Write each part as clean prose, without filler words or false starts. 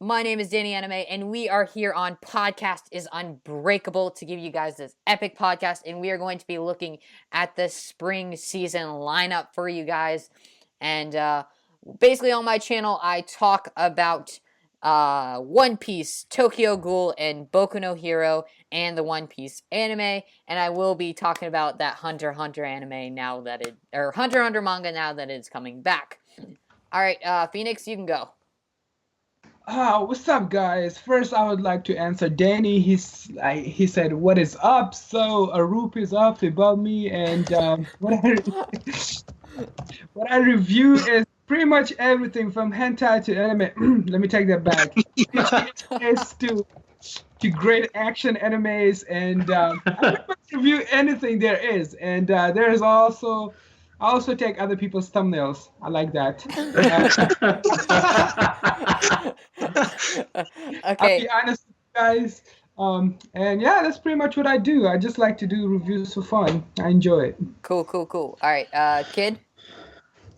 My name is Danny Anime, and we are here on Podcast is Unbreakable to give you guys this epic podcast, and we are going to be looking at the spring season lineup for you guys. And basically on my channel, I talk about One Piece, Tokyo Ghoul, and Boku no Hero, and the One Piece anime, and I will be talking about that Hunter x Hunter anime now that Hunter x Hunter manga now that it's coming back. Alright, Phoenix, you can go. What's up, guys? First, I would like to answer Danny. He said, "What is up?" So a roof is up above me, and what I review is pretty much everything from hentai to anime. Let me take that back. It's to great action animes, and I pretty much review anything there is. And there is also. I also take other people's thumbnails. I like that. Okay. I'll be honest with you guys. And yeah, that's pretty much what I do. I just like to do reviews for fun. I enjoy it. Cool. All right, Kid?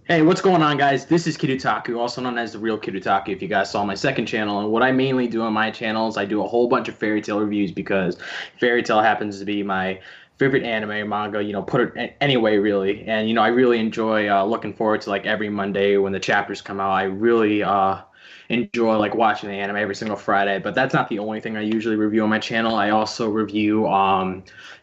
Hey, what's going on, guys? This is Kidutaku, also known as the Real Kidutaku, if you guys saw my second channel. And what I mainly do on my channel is I do a whole bunch of fairy tale reviews because fairy tale happens to be my favorite anime, manga, put it anyway, really. And, I really enjoy looking forward to, every Monday when the chapters come out. I really enjoy, watching the anime every single Friday. But that's not the only thing I usually review on my channel. I also review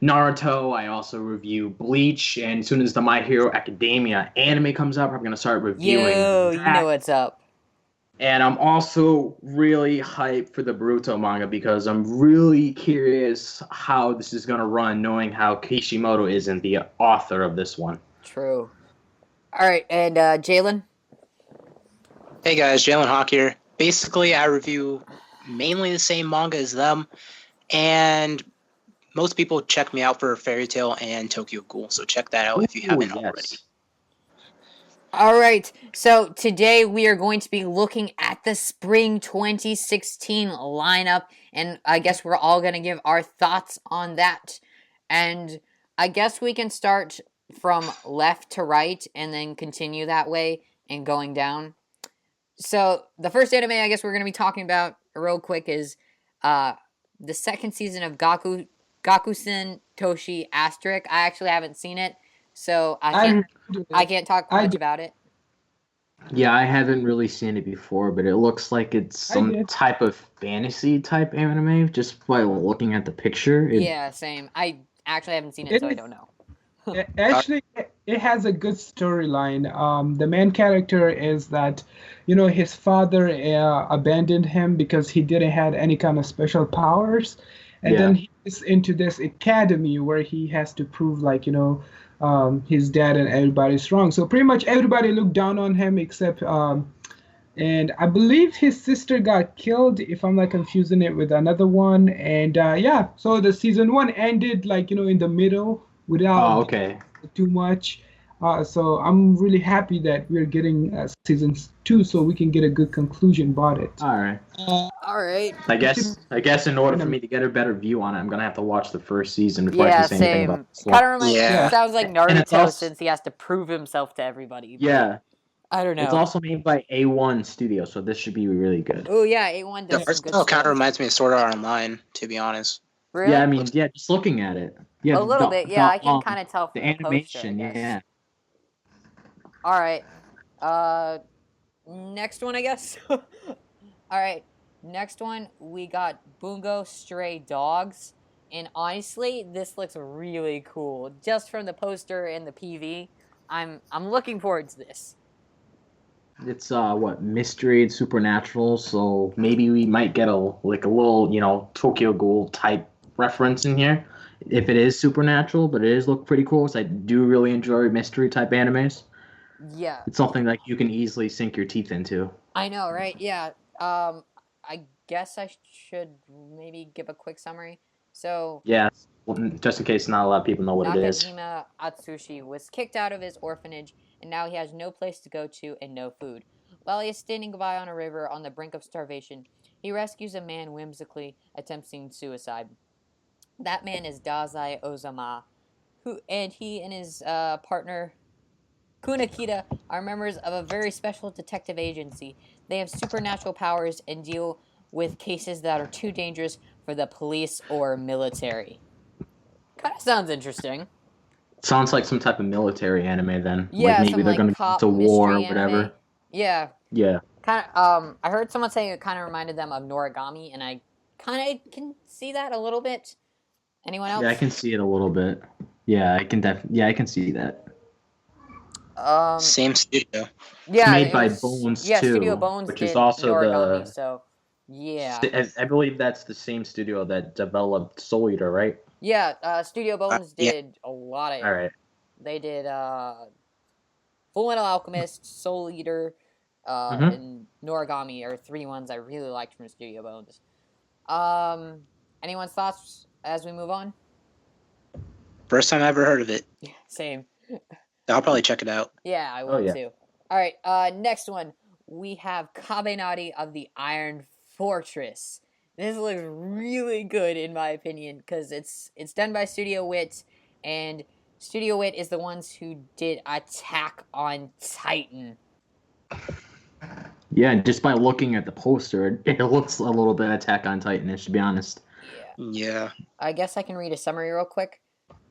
Naruto. I also review Bleach. And as soon as the My Hero Academia anime comes up, I'm going to start reviewing You know what's up. And I'm also really hyped for the Boruto manga because I'm really curious how this is going to run, knowing how Kishimoto isn't the author of this one. True. All right, and Jalen? Hey guys, Jalen Hawk here. Basically, I review mainly the same manga as them, and most people check me out for Fairy Tail and Tokyo Ghoul, so check that out if you haven't already. All right, so today we are going to be looking at the spring 2016 lineup, and I guess we're all going to give our thoughts on that. And I guess we can start from left to right and then continue that way and going down. So the first anime I guess we're going to be talking about real quick is the second season of Gakusen Toshi Asterisk. I actually haven't seen it. So I can't talk much about it. Yeah, I haven't really seen it before, but it looks like it's some type of fantasy type anime, just by looking at the picture. Yeah, same. I actually haven't seen it, so I don't know. Actually, it has a good storyline. The main character is that, his father abandoned him because he didn't have any kind of special powers. And then he's into this academy where he has to prove, his dad and everybody's wrong. So pretty much everybody looked down on him except, and I believe his sister got killed, if I'm not confusing it with another one. And so the season 1 ended in the middle without too much. So I'm really happy that we're getting season 2 so we can get a good conclusion about it. All right. All right. I guess in order for me to get a better view on it, I'm gonna have to watch the first season before I can say anything about it. Kind of reminds me. Sounds like Naruto since he has to prove himself to everybody. Yeah. I don't know. It's also made by A1 Studio, so this should be really good. Oh yeah, A1 does. The art style kind of reminds me of Sword Art Online, to be honest. Really? Yeah, I mean, just looking at it. Yeah, a little bit. Yeah, I can kind of tell from the animation. Poster, yeah. All right. Next one, I guess. All right. Next one, we got Bungo Stray Dogs. And honestly, this looks really cool. Just from the poster and the PV, I'm looking forward to this. It's mystery and supernatural, so maybe we might get a little, Tokyo Ghoul type reference in here. If it is supernatural, but it look pretty cool, because I do really enjoy mystery type animes. Yeah. It's something like you can easily sink your teeth into. I know, right? Yeah. I guess I should maybe give a quick summary. So yeah, just in case not a lot of people know what it is. Nakajima Atsushi was kicked out of his orphanage, and now he has no place to go to and no food. While he is standing by on a river on the brink of starvation, he rescues a man whimsically attempting suicide. That man is Dazai Ozama, he and his partner Kunakita are members of a very special detective agency. They have supernatural powers and deal with cases that are too dangerous for the police or military. Kind of sounds interesting. Sounds like some type of military anime then. Like Yeah, maybe some they're like gonna go cop to war or mystery anime. whatever. Yeah, Yeah. kind of. I heard someone say it kind of reminded them of Noragami, and I kind of can see that a little bit. Anyone Yeah, I else? can see it a little bit. Yeah, I can see that. Um, Same studio. It's yeah, made it by was. Bones Yeah, Studio too, Bones which is did also Noragami, the. so yeah, I believe that's the same studio that developed Soul Eater, right? yeah. Studio Bones Yeah. did a lot of. All right. They did Full Metal Alchemist, Soul Eater, Mm-hmm. and Noragami are three ones I really liked from Studio Bones. Um, anyone's thoughts as we move on? First time I ever heard of it. Yeah, same. I'll probably check it out. Yeah, I Oh, will yeah. too. All right, next one we have Kabenari of the Iron Fortress. This looks really good in my opinion because it's done by Studio Wit, and Studio Wit is the ones who did Attack on Titan. Yeah, just by looking at the poster, it looks a little bit Attack on Titan-ish, to be honest. Yeah. Yeah. I guess I can read a summary real quick.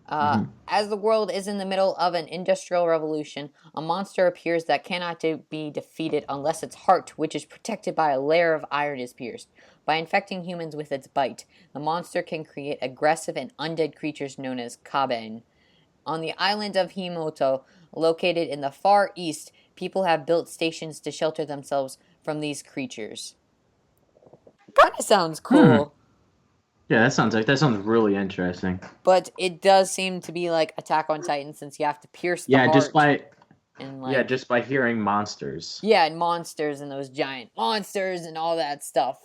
Mhm. As the world is in the middle of an industrial revolution, a monster appears that cannot be defeated unless its heart, which is protected by a layer of iron, is pierced. By infecting humans with its bite, the monster can create aggressive and undead creatures known as Kaben. On the island of Himoto, located in the far east, people have built stations to shelter themselves from these creatures. Kind of sounds cool. Yeah, that sounds really interesting. But it does seem to be like Attack on Titan since you have to pierce the Yeah, heart. And just by hearing monsters. Yeah, and monsters and those giant monsters and all that stuff.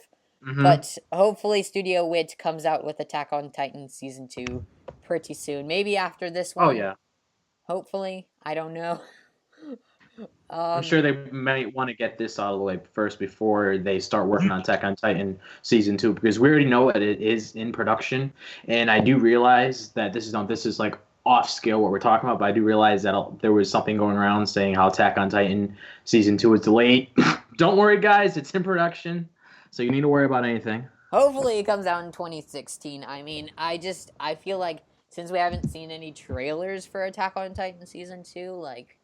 Mm-hmm. But hopefully Studio Wit comes out with Attack on Titan season 2 pretty soon. Maybe after this one. Oh yeah. Hopefully, I don't know. I'm sure they might want to get this out of the way first before they start working on Attack on Titan season 2, because we already know that it is in production, and I do realize that this is like off scale what we're talking about, but I do realize that there was something going around saying how Attack on Titan season 2 is delayed. Don't worry, guys, it's in production, so you need to worry about anything. Hopefully it comes out in 2016. I mean, I feel like since we haven't seen any trailers for Attack on Titan season 2, like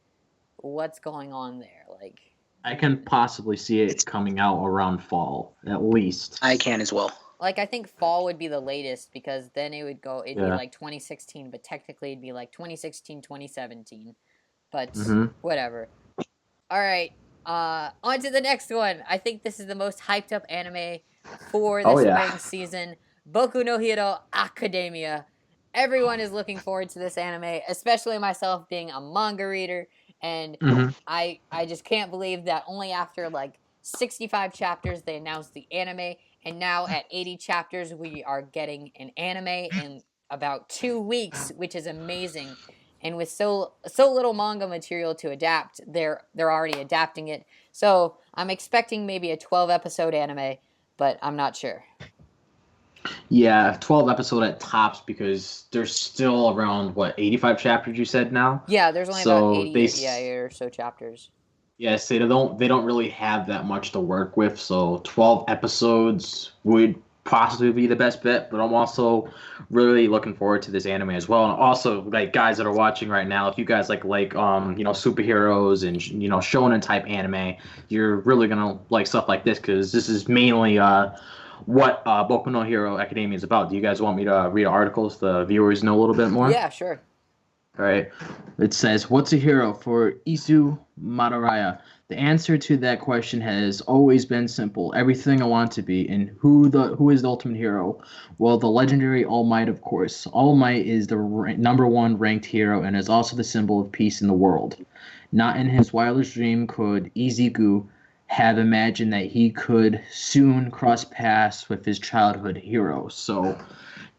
what's going on there? Like I can possibly see it coming out around fall, at least. I can as well. Like I think fall would be the latest because then it'd be Yeah. like 2016, but technically it'd be like 2016, 2017. But Mhm. whatever. All right. On to the next one. I think this is the most hyped up anime for the Oh, yeah. spring season. Boku no Hero Academia. Everyone is looking forward to this anime, especially myself being a manga reader, and Mhm. I just can't believe that only after like 65 chapters they announced the anime, and now at 80 chapters we are getting an anime in about 2 weeks, which is amazing. And with so little manga material to adapt, they're already adapting it. So I'm expecting maybe a 12 episode anime, but I'm not sure. Yeah, 12 episode at tops, because there's still around 85 chapters you said now. Yeah, there's only So about 80 they or so chapters. Yes, they don't really have that much to work with, so 12 episodes would possibly be the best bet, but I'm also really looking forward to this anime as well. And also, like, guys that are watching right now, if you guys like superheroes and shonen type anime, you're really gonna like stuff like this, because this is mainly what Boku no Hero Academia is about. Do you guys want me to read articles so the viewers know a little bit more? Yeah, sure. All right. It says, "What's a hero for Isu Madaraya? The answer to that question has always been simple. Everything I want to be. And who is the ultimate hero? Well, the legendary All Might, of course. All Might is the number one ranked hero and is also the symbol of peace in the world. Not in his wildest dream could Izuku have imagined that he could soon cross paths with his childhood hero. So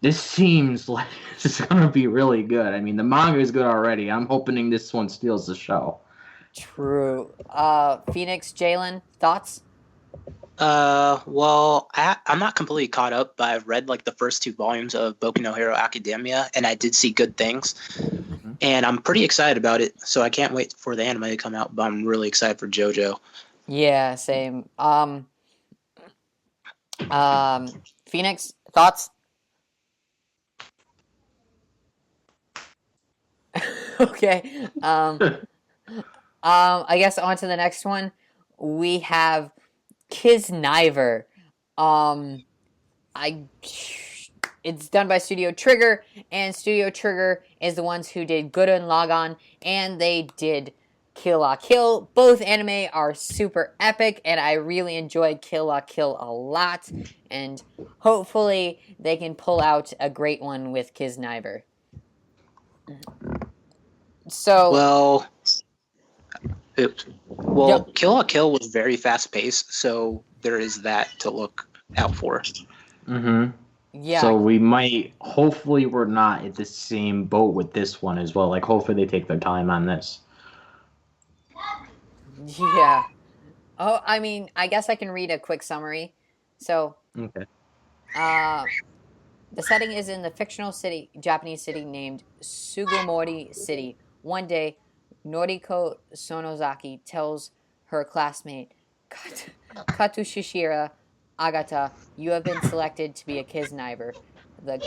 this seems like it's going to be really good. I mean, the manga is good already. I'm hoping this one steals the show." True. Phoenix, Jalen, thoughts? Well, I'm not completely caught up, but I've read like the first 2 volumes of Boku no Hero Academia, and I did see good things. And I'm pretty excited about it, so I can't wait for the anime to come out, but I'm really excited for JoJo. Yeah, same. Phoenix, thoughts? Okay. I guess on to the next one. We have Kisniver. I it's done by Studio Trigger, and Studio Trigger is the ones who did Gurren Lagann, and they did Kill La Kill. Both anime are super epic, and I really enjoyed Kill La Kill a lot, and hopefully they can pull out a great one with Kisniver. So, Well, yep. Kill la Kill was very fast paced, so there is that to look out for. Mm-hmm. Yeah. So we might, hopefully we're not at the same boat with this one as well. Like, hopefully they take their time on this. Yeah. Oh, I mean, I guess I can read a quick summary. So, Okay. the setting is in the fictional Japanese city named Sugimori City. One day, Noriko Sonozaki tells her classmate, Katushishira Agata, you have been selected to be a Kisniver. The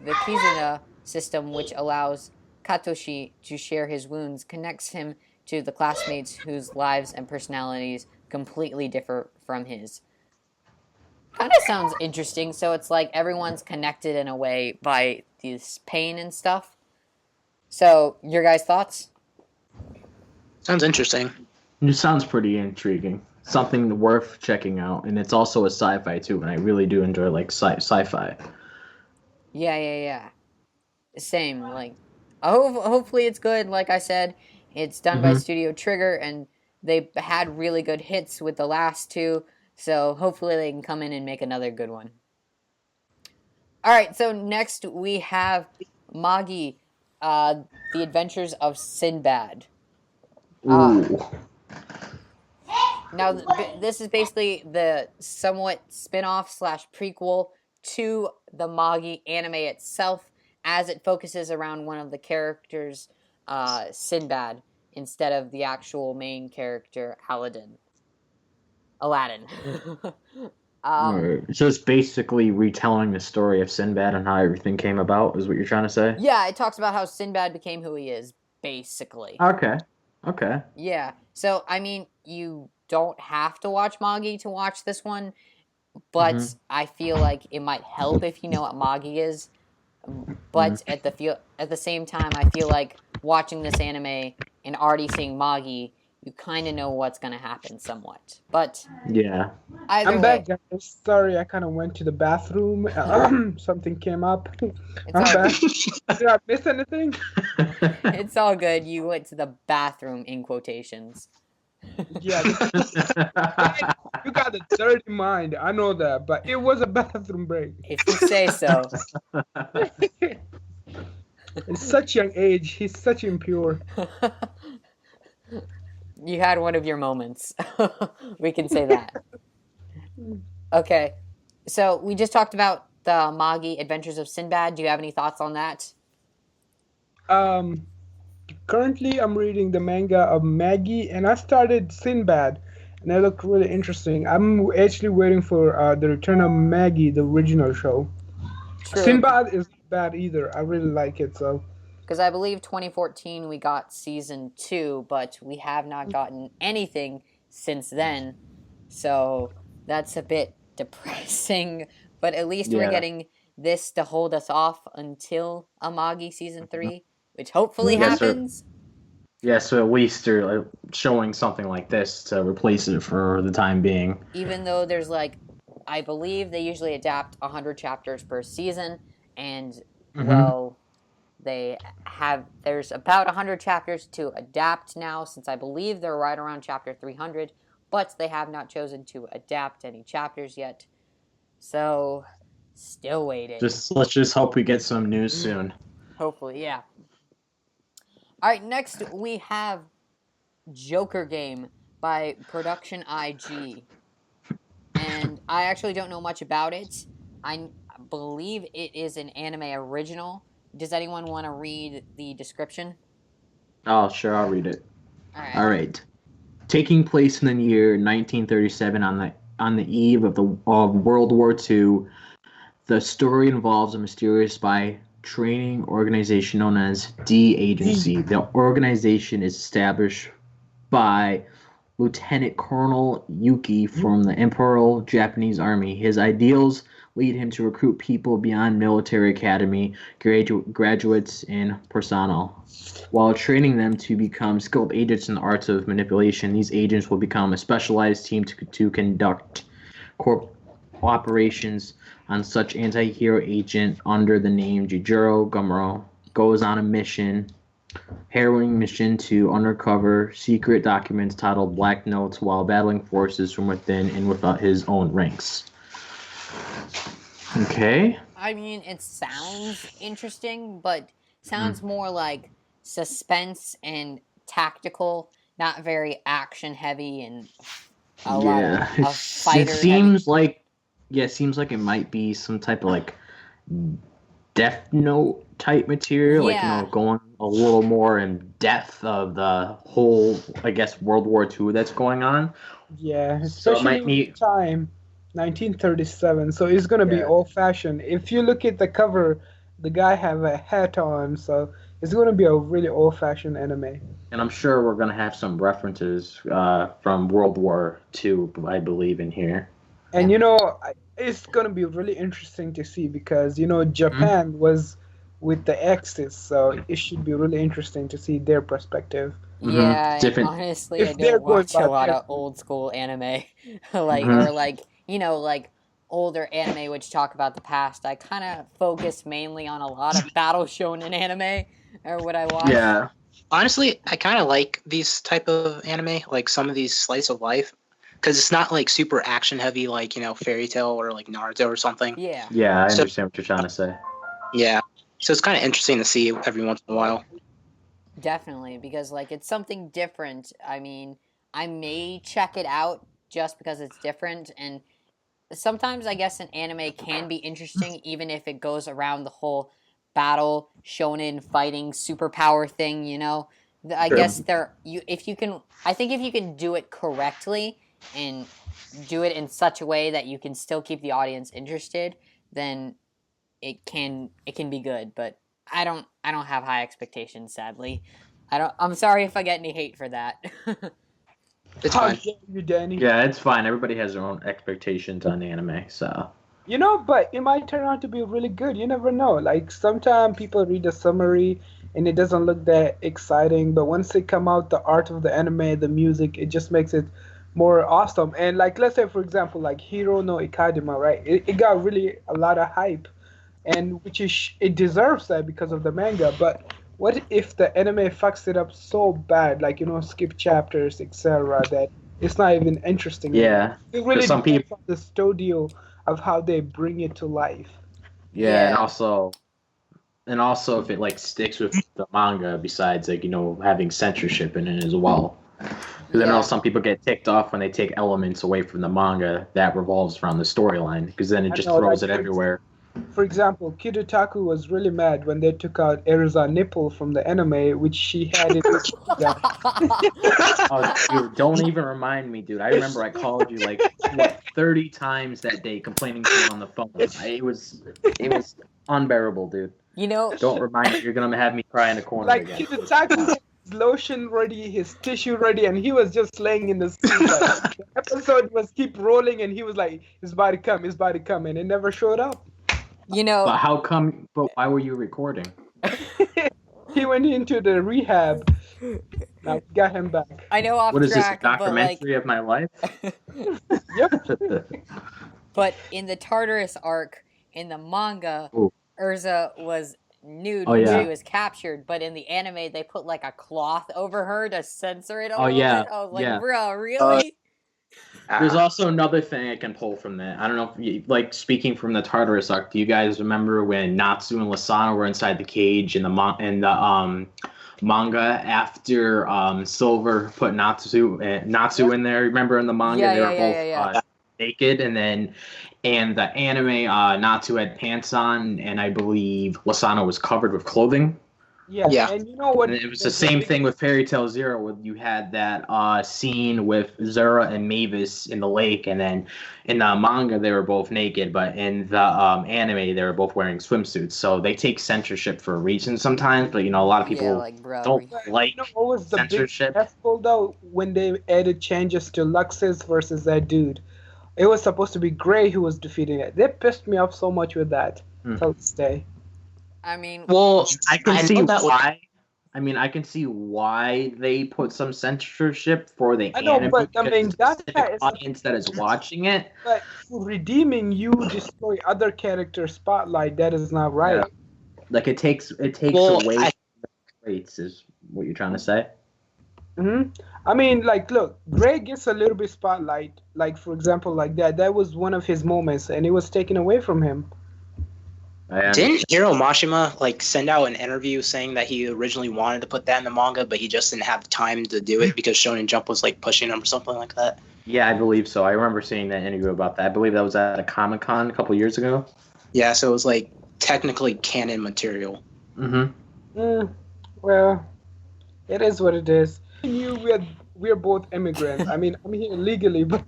Kizuna system, which allows Katoshi to share his wounds, connects him to the classmates whose lives and personalities completely differ from his. Kind of sounds interesting. So it's like everyone's connected in a way by this pain and stuff. So, your guys' thoughts? Sounds interesting. It sounds pretty intriguing. Something worth checking out, and it's also a sci-fi too. And I really do enjoy like sci-fi. Yeah. Same. Like, hopefully it's good. Like I said, it's done by Studio Trigger, and they had really good hits with the last two. So hopefully they can come in and make another good one. All right. So next we have Magi, The Adventures of Sinbad. Ooh. Now, this is basically the somewhat spin-off / prequel to the Magi anime itself, as it focuses around one of the characters, Sinbad, instead of the actual main character, Aladdin. So it's basically retelling the story of Sinbad and how everything came about, is what you're trying to say? Yeah, it talks about how Sinbad became who he is, basically. Okay. Yeah. So, I mean, you don't have to watch Magi to watch this one, but I feel like it might help if you know what Magi is. But at the same time, I feel like watching this anime and already seeing Magi, you kind of know what's going to happen somewhat. But yeah, either I'm way, back, guys. Sorry, I kind of went to the bathroom. Something came up. it's I'm all, back. Did I miss anything? it's all good. You went to the bathroom in quotations. Yeah. You got a dirty mind. I know that, but it was a bathroom break. If you say so. At such young age, he's such impure. You had one of your moments. We can say that. Okay. So we just talked about the Magi Adventures of Sinbad. Do you have any thoughts on that? Currently, I'm reading the manga of Maggie, and I started Sinbad, and it looked really interesting. I'm actually waiting for the return of Maggie, the original show. True. Sinbad is not bad either. I really like it, so. Because I believe 2014 we got season 2, but we have not gotten anything since then. So that's a bit depressing. But at least we're getting this to hold us off until Amagi season 3, which hopefully happens. Yeah, so at least they're showing something like this to replace it for the time being. Even though there's I believe they usually adapt 100 chapters per season, and well, there's about 100 chapters to adapt now, since I believe they're right around chapter 300, but they have not chosen to adapt any chapters yet. So, still waiting. Let's just hope we get some news soon. Hopefully, yeah. All right, next we have Joker Game by Production IG. And I actually don't know much about it. I believe it is an anime original. Does anyone want to read the description? Oh, sure, I'll read it. All right. All right. Taking place in the year 1937 on the on the eve of World War II. The story involves a mysterious spy training organization known as D Agency. The organization is established by Lieutenant Colonel Yuki from the Imperial Japanese Army. His ideals lead him to recruit people beyond military academy graduates and personnel. While training them to become skilled agents in the arts of manipulation, these agents will become a specialized team to conduct operations on such anti-hero agent under the name Jijiro Gumaro goes on a harrowing mission to uncover secret documents titled Black Notes while battling forces from within and without his own ranks. Okay. I mean, it sounds interesting, but sounds more like suspense and tactical, not very action heavy and a lot of fighter. It seems like it might be some type of like Death Note type material, like going a little more in depth of the whole, I guess, World War II that's going on. Yeah, especially the time, 1937. So it's gonna be old fashioned. If you look at the cover, the guy have a hat on, so it's gonna be a really old fashioned anime. And I'm sure we're gonna have some references from World War II, I believe, in here. And it's gonna be really interesting to see because Japan was with the Axis, so it should be really interesting to see their perspective. Yeah, honestly, I don't watch a lot of old school anime, or like older anime which talk about the past. I kind of focus mainly on a lot of battle shonen anime, or what I watch. Yeah. Honestly, I kind of like these type of anime, like some of these slice of life, because it's not like super action heavy, like Fairy Tail or like Naruto or something. Yeah. Yeah, I understand what you're trying to say. Yeah, so it's kind of interesting to see every once in a while. Definitely, because it's something different. I mean, I may check it out just because it's different, and sometimes I guess an anime can be interesting even if it goes around the whole battle shonen fighting superpower thing. I guess if you can do it correctly and do it in such a way that you can still keep the audience interested, then it can be good. But I don't have high expectations, sadly. I'm sorry if I get any hate for that. It's fine. You, Danny. Yeah, it's fine. Everybody has their own expectations on anime, so. But it might turn out to be really good. You never know. Like sometimes people read the summary and it doesn't look that exciting, but once they come out, the art of the anime, the music, it just makes it more awesome. And let's say for example, like Hero no Ikadima, right? It got really a lot of hype, and it deserves that because of the manga. But what if the anime fucks it up so bad, skip chapters, etc., that it's not even interesting? Yeah. It really depends on the studio of how they bring it to life. Yeah. and also if it sticks with the manga, besides having censorship in it as well. Because I know some people get ticked off when they take elements away from the manga that revolves around the storyline, because then it just throws it everywhere. For example, Kiritaku was really mad when they took out Erza nipple from the anime, which she had in the manga. Oh, dude, don't even remind me, dude. I remember I called you 30 times that day complaining to you on the phone. It was unbearable, dude. Don't remind me. You're going to have me cry in the corner again. Kiritaku had his lotion ready, his tissue ready, and he was just laying in the seat. The episode was keep rolling, and he was like, his body come, and it never showed up. But how come? But why were you recording? He went into the rehab. Now we got him back. I know off track. What is this, a documentary of my life? Yep. But in the Tartarus arc, in the manga, Urza was nude when she was captured. But in the anime, they put a cloth over her to censor it a little bit. I was like, bro, really? There's also another thing I can pull from that. I don't know if you, speaking from the Tartarus arc, do you guys remember when Natsu and Lasano were inside the cage in the manga after Silver put Natsu in there? Remember in the manga they were both naked, and the anime Natsu had pants on, and I believe Lasano was covered with clothing. Yeah, Yeah. and you know what? And it was the same thing with Fairy Tail Zero, where you had that scene with Zura and Mavis in the lake, and then in the manga they were both naked, but in the anime they were both wearing swimsuits. So they take censorship for a reason sometimes, but a lot of Yeah, people like bro. don't But like you know what was the big censorship. fiasco though when they added changes to Luxus versus that dude? It was supposed to be Gray who was defeating it. They pissed me off so much with that till this day. I mean, Well, I can I see know that was why. I mean, I can see why they put some censorship for the I know, anime but I because mean the that specific is audience that is watching it. but for redeeming you destroy other character spotlight. That is not Yeah, right. like it takes well. away I traits, is what you're trying to say. I mean, like, look, Gray gets a little bit spotlight. Like, for example, like that. That was one of his moments, and it was taken away from him. didn't Hiro Mashima like send out an interview saying that he originally wanted to put that in the manga, but he just didn't have the time to do it because Shonen Jump was like pushing him or something like that. Yeah, I believe so. I remember seeing that interview about that. I believe that was at a Comic-Con a couple years ago. Yeah, so it was like technically canon material. Well, it is what it is. You, we're both immigrants. I mean, I'm here legally, but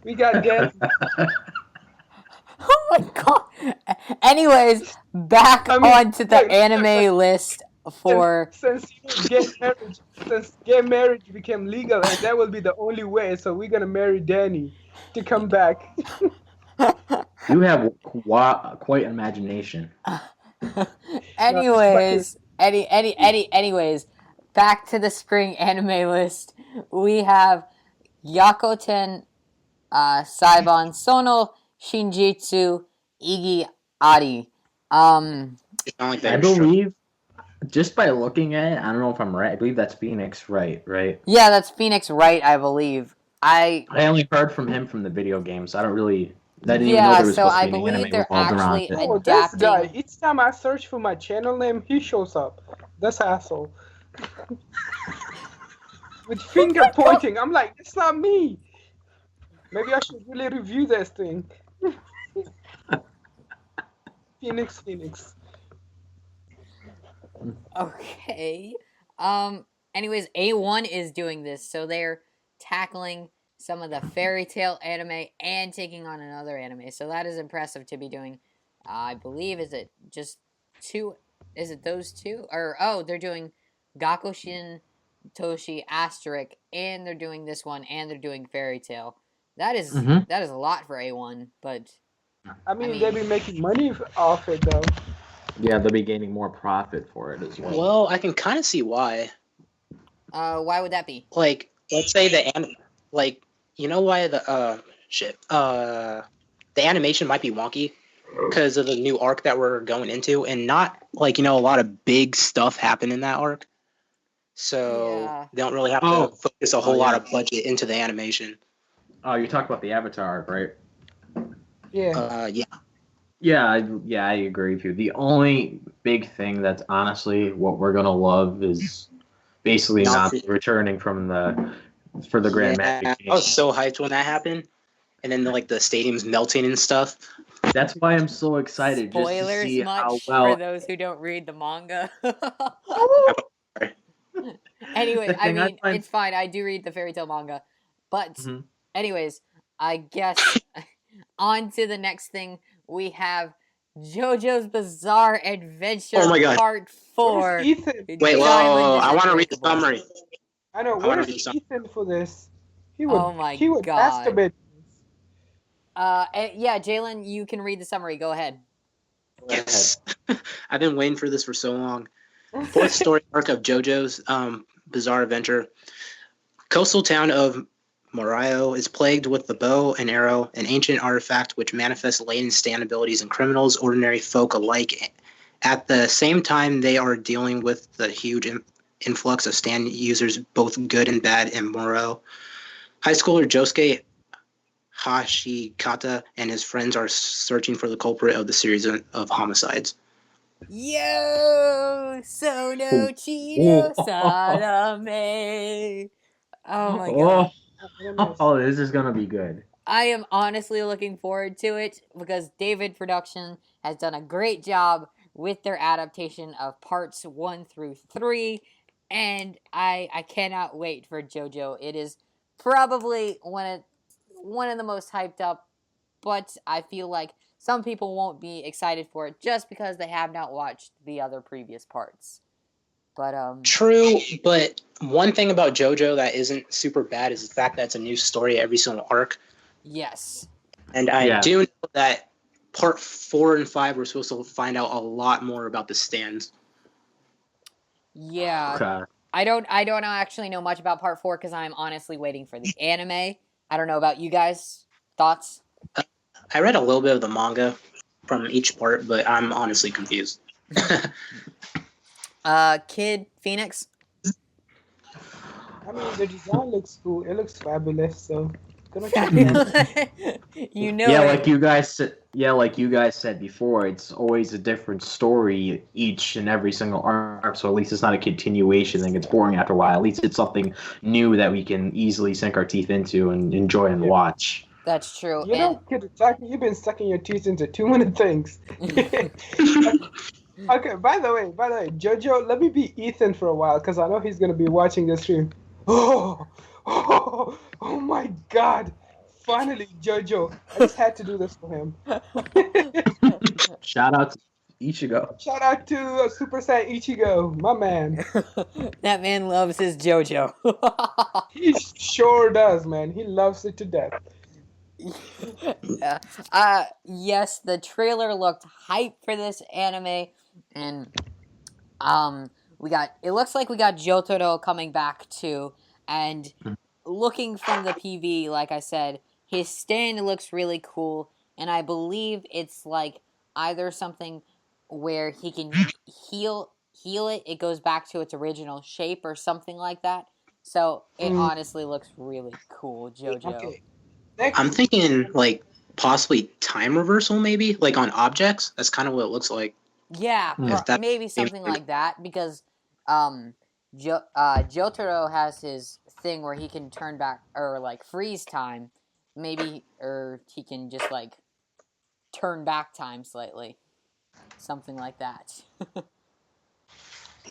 we got dead. oh my god. Anyways, back onto the anime list for. Since gay marriage became legal, and that will be the only way. So we're gonna marry Danny to come back. You have quite an imagination. anyways, anyways, back to the spring anime list. We have Yakoten, Saibon Sono, Shinjitsu, Igi Ari. It's not like they I were strong. believe, just by looking at it, I don't know if I'm right. I believe that's Phoenix, right? Yeah, that's Phoenix Wright, I believe. I only heard from him from the video games. I didn't even know there yeah, was so supposed to I be an believe anime they're revolved around actually it. Oh, this guy! adapting. Each time I search for my channel name, he shows up. This asshole with finger pointing. I'm like, it's not me. Maybe I should really review this thing. Phoenix. Okay. Anyways, A1 is doing this, so they're tackling some of the fairy tale anime and taking on another anime. So that is impressive to be doing. I believe is it just two? Is it those two? Or they're doing Gakushin Toshi Asterisk, and they're doing this one, and they're doing fairy tale. That is that is a lot for A1, but I mean, they be making money off it though. Yeah, they'll be gaining more profit for it as well. Well, I can kind of see why. why would that be? Like, let's say you know why the animation might be wonky because of the new arc that we're going into, and not like a lot of big stuff happen in that arc. So they don't really have to focus a whole lot of budget into the animation. Oh, you're talking about the Avatar arc, right? Yeah. Yeah, I agree with you. The only big thing that's honestly what we're gonna love is basically not returning for the Grand Magic Game. I was so hyped when that happened, and then the stadium's melting and stuff. That's why I'm so excited. Spoilers just to see much how well for those who don't read the manga. Anyway, I mean, it's fine. I do read the fairy tale manga. But, anyways, I guess on to the next thing. We have JoJo's Bizarre Adventure Part 4. Ethan? Wait, whoa. I want to read the summary. I know. Where's Ethan for this? He would God. masturbate. Yeah, Jalen, you can read the summary. Go ahead. Yes. I've been waiting for this for so long. Fourth story arc of JoJo's Bizarre Adventure. Coastal town of Morio is plagued with the bow and arrow, an ancient artifact which manifests latent stand abilities in criminals, ordinary folk alike. At the same time, they are dealing with the huge influx of stand users, both good and bad, in Morio. High schooler Josuke Hashikata and his friends are searching for the culprit of the series of homicides. Yo, Sono Chino Salame. Oh my god. Oh, this is gonna be good. I am honestly looking forward to it because David Production has done a great job with their adaptation of parts 1 through 3, and I cannot wait for JoJo. It is probably one of the most hyped up, but I feel like some people won't be excited for it just because they have not watched the other previous parts. But True, but one thing about JoJo that isn't super bad is the fact that it's a new story every single arc. yes. And I do know that part 4 and 5 we're supposed to find out a lot more about the stands. Yeah. Okay. I don't actually know much about part 4 because I'm honestly waiting for the anime. I don't know about you guys. Thoughts? I read a little bit of the manga from each part, but I'm honestly confused. Kid Phoenix? I mean, the design looks cool. It looks fabulous. So gonna check it out. You know Yeah, it. like you guys said before, it's always a different story each and every single arc. So at least it's not a continuation that gets boring after a while. At least it's something new that we can easily sink our teeth into and enjoy and watch. That's true. You know, Kid Taki, you've been sucking your teeth into too many things. Okay, by the way, Jojo, let me be Ethan for a while because I know he's gonna be watching this stream. Oh my God! Finally, Jojo, I just had to do this for him. Shout out to Ichigo. Shout out to Super Saiyan Ichigo, my man. That man loves his JoJo. He sure does, man. He loves it to death. Yes, the trailer looked hype for this anime, and it looks like we got Jotaro coming back too, and looking from the PV, like I said, his stand looks really cool, and I believe it's like either something where he can heal it goes back to its original shape or something like that. So it honestly looks really cool, JoJo. Okay. I'm thinking like possibly time reversal, maybe like on objects. That's kind of what it looks like. Yeah, maybe something like that because Jotaro has his thing where he can turn back or like freeze time, maybe, or he can just like turn back time slightly, something like that.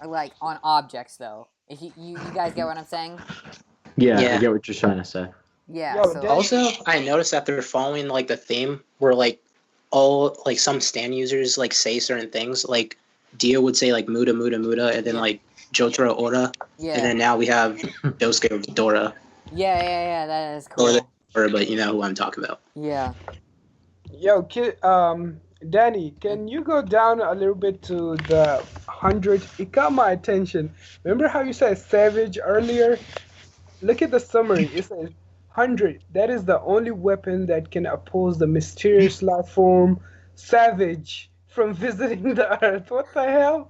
Like on objects though. If you guys get what I'm saying? Yeah, Yeah. I get what you're trying to say. Yeah. Yo, So Also, I noticed that they're following like the theme where like all like some stand users like say certain things. Like Dio would say like Muda Muda Muda, and then like Jotaro Ora, yeah, and then now we have Dosuke Dora. yeah, that is cool. But you know who I'm talking about. Yeah. Yo, kid, Danny, can you go down a little bit to the 100? It caught my attention. Remember how you said savage earlier? Look at the summary. It says 100. That is the only weapon that can oppose the mysterious life form Savage from visiting the Earth. What the hell?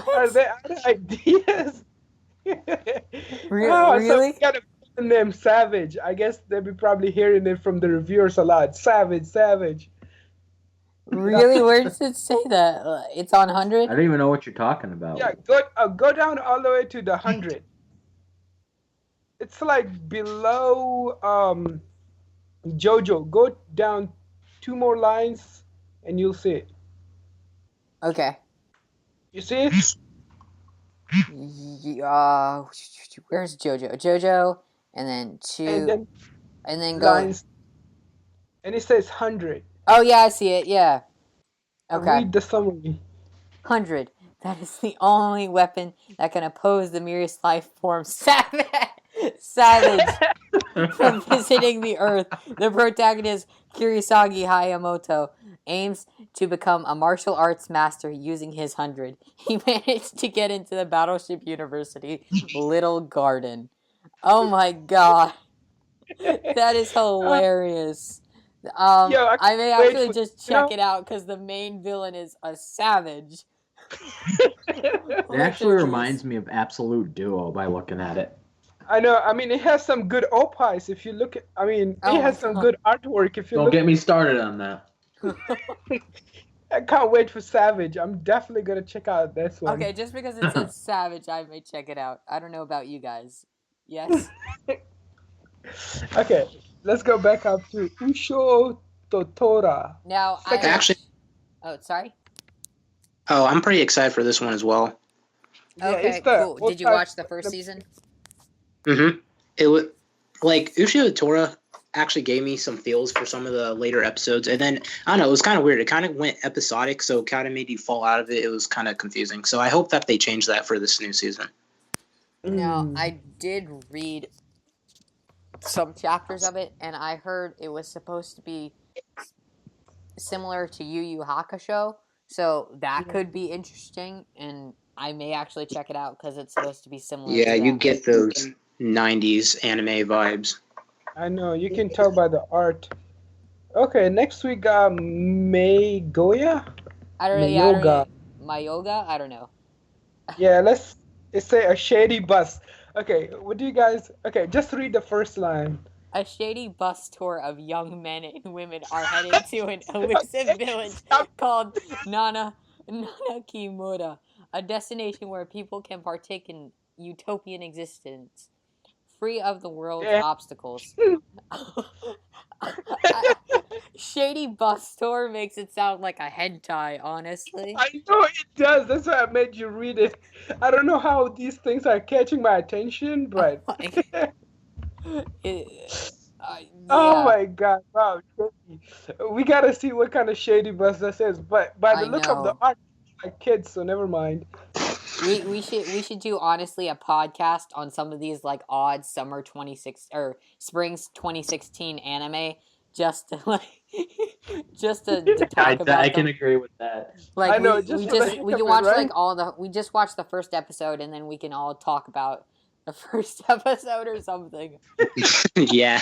Are there other ideas? Really? So we got a name Savage. I guess they'll be probably hearing it from the reviewers a lot. Savage. Really? Where does it say that? It's on 100? I don't even know what you're talking about. Yeah, go down all the way to the 100. It's like below JoJo. Go down 2 more lines and you'll see it. Okay. You see it? Where's JoJo? JoJo, and then 2, and then go. Lines. And it says 100. Oh yeah, I see it. Yeah. Okay. Read the summary. 100. That is the only weapon that can oppose the mysterious life form Savage from visiting the Earth. The protagonist, Kurisagi Hayamoto, aims to become a martial arts master using his 100. He managed to get into the Battleship University Little Garden. Oh my god. That is hilarious. I may actually just check it out because the main villain is a savage. It actually reminds me of Absolute Duo by looking at it. I know. I mean, it has some good opis. If you look at, it has some good artwork. If you Don't get me started on that. I can't wait for Savage. I'm definitely gonna check out this one. Okay, just because it says Savage, I may check it out. I don't know about you guys. Yes? Okay, let's go back up to Usho Totora. Now, Actually, Oh, sorry. Oh, I'm pretty excited for this one as well. Yeah, Okay, it's the cool. Did you watch the first season? Mm-hmm. It was like Uchiha Tora actually gave me some feels for some of the later episodes, and then I don't know, it was kind of weird. It kind of went episodic, so it kind of made you fall out of it. It was kind of confusing. So I hope that they change that for this new season. Now, I did read some chapters of it, and I heard it was supposed to be similar to Yu Yu Hakusho, so that could be interesting, and I may actually check it out because it's supposed to be similar. Yeah, to you that. get those '90s anime vibes. I know, you can tell by the art. Okay, next we got May Goya. I don't know. Yeah, I don't know. My yoga. I don't know. Yeah, let's say a shady bus. Okay, what do you guys? Okay, just read the first line. A shady bus tour of young men and women are heading to an elusive village called Nanakimura, a destination where people can partake in utopian existence, free of the world's obstacles. Shady bus tour makes it sound like a hentai, honestly. I know it does. That's why I made you read it. I don't know how these things are catching my attention, but. Oh my god! Wow, shady. We gotta see what kind of shady bus this is. But by the look of the art, it's like kids, so never mind. We should do honestly a podcast on some of these like odd summer 26 or spring's 2016 anime just to like to talk about. I can agree with that. Like I know, we can watch like we just watched the first episode and then we can all talk about the first episode or something. Yeah.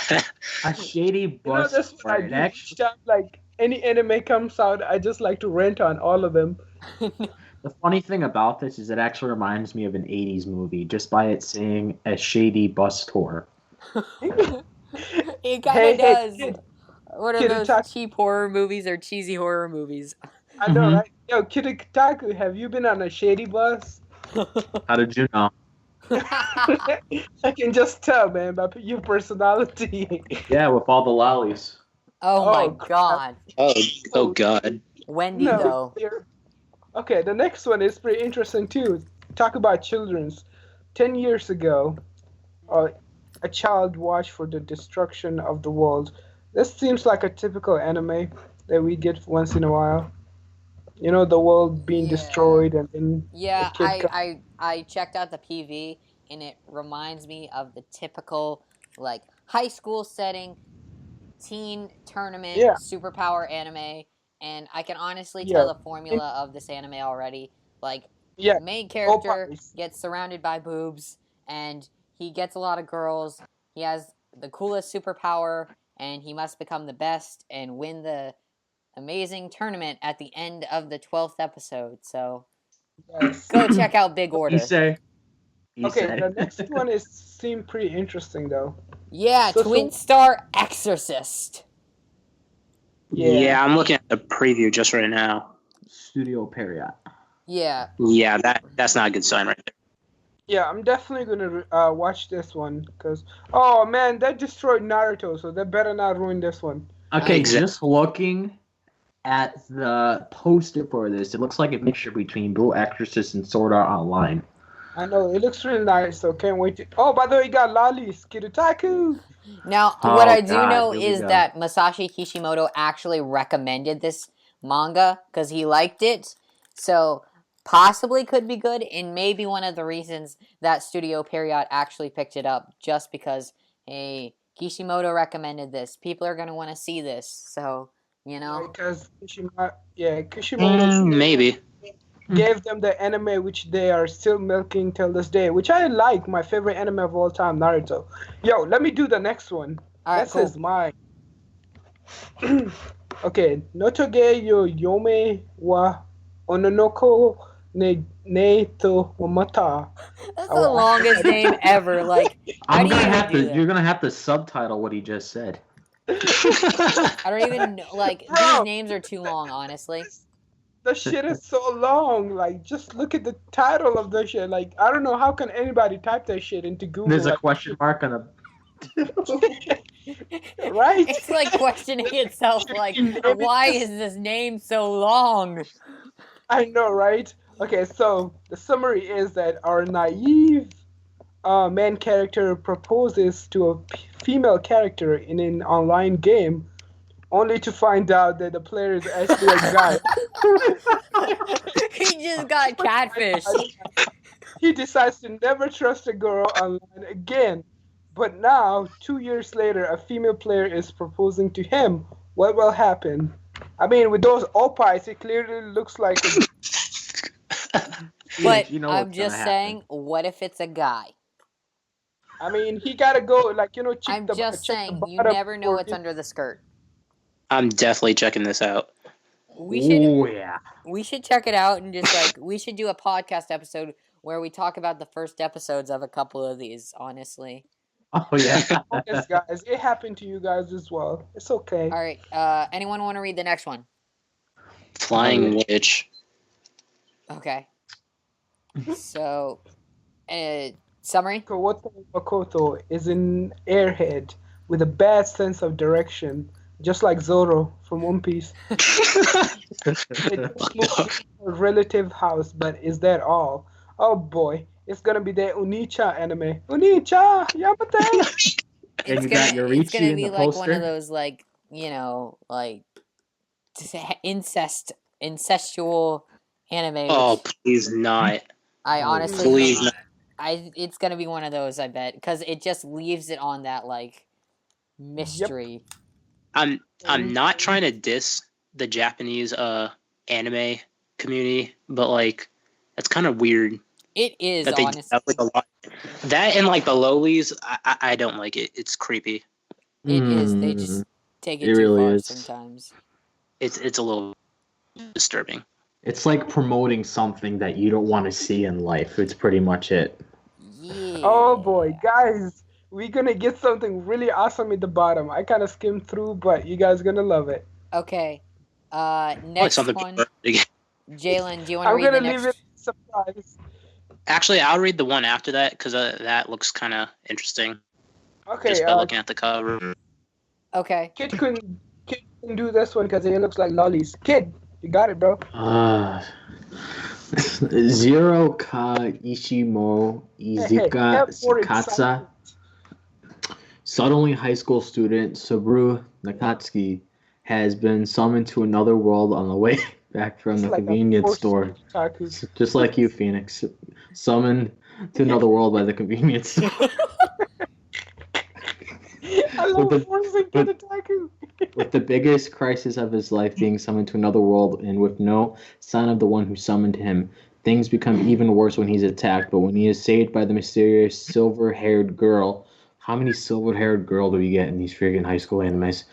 A shady bus. That's what I do. Each time, like any anime comes out, I just like to rant on all of them. The funny thing about this is it actually reminds me of an 80s movie just by it saying a shady bus tour. It kind of does. What are those cheap horror movies or cheesy horror movies? I know, right? Yo, Kiritaku, have you been on a shady bus? How did you know? I can just tell, man, by your personality. Yeah, with all the lollies. Oh my god. Oh god. Wendy, though. Okay, the next one is pretty interesting too. Talk about children's. 10 years ago, a child watched for the destruction of the world. This seems like a typical anime that we get once in a while. You know, the world being destroyed and then I checked out the PV and it reminds me of the typical like high school setting teen tournament superpower anime, and I can honestly tell the formula of this anime already. Like the main character gets surrounded by boobs and he gets a lot of girls. He has the coolest superpower and he must become the best and win the amazing tournament at the end of the 12th episode. So go check out Big Order. The next one seemed pretty interesting though. Yeah, Twin Star Exorcist. Yeah, I'm looking at the preview just right now. Studio Period. Yeah. Yeah, that's not a good sign right there. Yeah, I'm definitely gonna watch this one because man, that destroyed Naruto, so they better not ruin this one. Okay, just looking at the poster for this, it looks like a mixture between Blue Exorcist and Sword Art Online. I know, it looks really nice, so can't wait to... Oh, by the way, you got lollies, Kiritaku! Now, what I do know is that Masashi Kishimoto actually recommended this manga because he liked it, so possibly could be good, and maybe one of the reasons that Studio Period actually picked it up, just because, hey, Kishimoto recommended this. People are going to want to see this, so... You know? Because Kishimoto maybe gave them the anime which they are still milking till this day, which I like. My favorite anime of all time, Naruto. Yo, let me do the next one. This is mine. Okay, Notoge yo Yome wa Ononoko ne to Wamata. That's the longest name ever. Like, you're gonna have to subtitle what he just said. I don't even know. Like, these names are too long, honestly. The shit is so long. Like, just look at the title of the shit. Like, I don't know how can anybody type that shit into Google. There's a question mark on Right? It's like questioning itself, like, why is this name so long? I know, right? Okay, so the summary is that our naive main character proposes to a female character in an online game, only to find out that the player is actually a guy. He just got catfished. He decides to never trust a girl online again. But now, 2 years later, a female player is proposing to him. What will happen? I mean, with those oppies, it clearly looks like a But You know I'm what's gonna just happen. saying, what if it's a guy? I mean, he gotta go, like, check I'm the just check the saying, you bottom never know for what's under the skirt. I'm definitely checking this out. We should Oh yeah. we should check it out and just like we should do a podcast episode where we talk about the first episodes of a couple of these, honestly. Oh yeah. Yes, guys, it happened to you guys as well. It's okay. All right, anyone want to read the next one? Flying Witch. Okay. So, summary? Kawato Makoto is an airhead with a bad sense of direction, just like Zoro from One Piece. They just moved to a relative house, but is that all? Oh boy, it's gonna be the Unicha anime. Unicha, Yamate! And you got Yorichi it's gonna in be the like one poster? of those like incestual anime. Oh, Which please not. I honestly Please think not. it's gonna be one of those. I bet because it just leaves it on that like mystery. I'm not trying to diss the Japanese anime community, but like that's kind of weird It is that they do honestly. that with a lot. That and like the lowlies, I don't like it. It's creepy. It is. They just take it It too really far is. sometimes. It's a little disturbing. It's like promoting something that you don't want to see in life. It's pretty much it. Yeah. Oh boy, guys, we're gonna get something really awesome at the bottom. I kind of skimmed through, but you guys gonna love it. Okay. Like Next something one. big. Jalen, do you want to I'm read the gonna next? leave it surprise. Actually, I'll read the one after that because that looks kind of interesting. Okay, Just by looking at the cover. Okay. Kid can do this one because it looks like lollies. Kid, you got it, bro. Zero Ka Ishimo Izuka have more Katsa. Suddenly, high school student Saburo Nakatsuki has been summoned to another world on the way back from the It's like a convenience forced store. otaku. Just like you, Phoenix. Summoned to another world by the convenience store. I love With the- forcing with- kid otaku. With the biggest crisis of his life being summoned to another world and with no sign of the one who summoned him, things become even worse when he's attacked. But when he is saved by the mysterious silver-haired girl, how many silver-haired girl do we get in these freaking high school animes?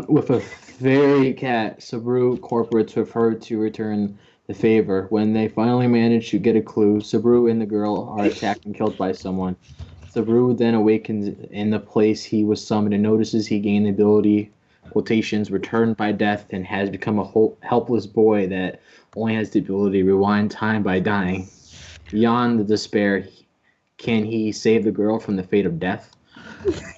With a fairy cat, Saburo cooperates with her to return the favor. When they finally manage to get a clue, Saburo and the girl are attacked and killed by someone. Saburo then awakens in the place he was summoned and notices he gained the ability, quotations, returned by death, and has become a helpless boy that only has the ability to rewind time by dying. Beyond the despair, can he save the girl from the fate of death?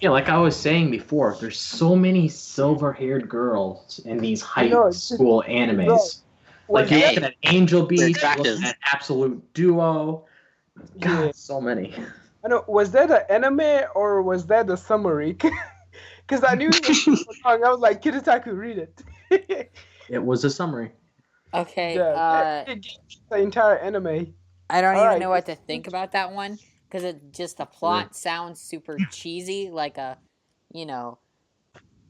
Yeah, like I was saying before, there's so many silver-haired girls in these high know, it's school animes. Like you're Hey, looking at Angel Beats, you're attractive. looking at Absolute Duo. God, Yeah. so many. I know. Was that an anime or was that a summary? Because I knew it was long. I was like, Kid Otaku, read it. It was a summary. Okay. It gave the entire anime. I don't even Alright. know what to think about that one because the plot sounds super cheesy, like a,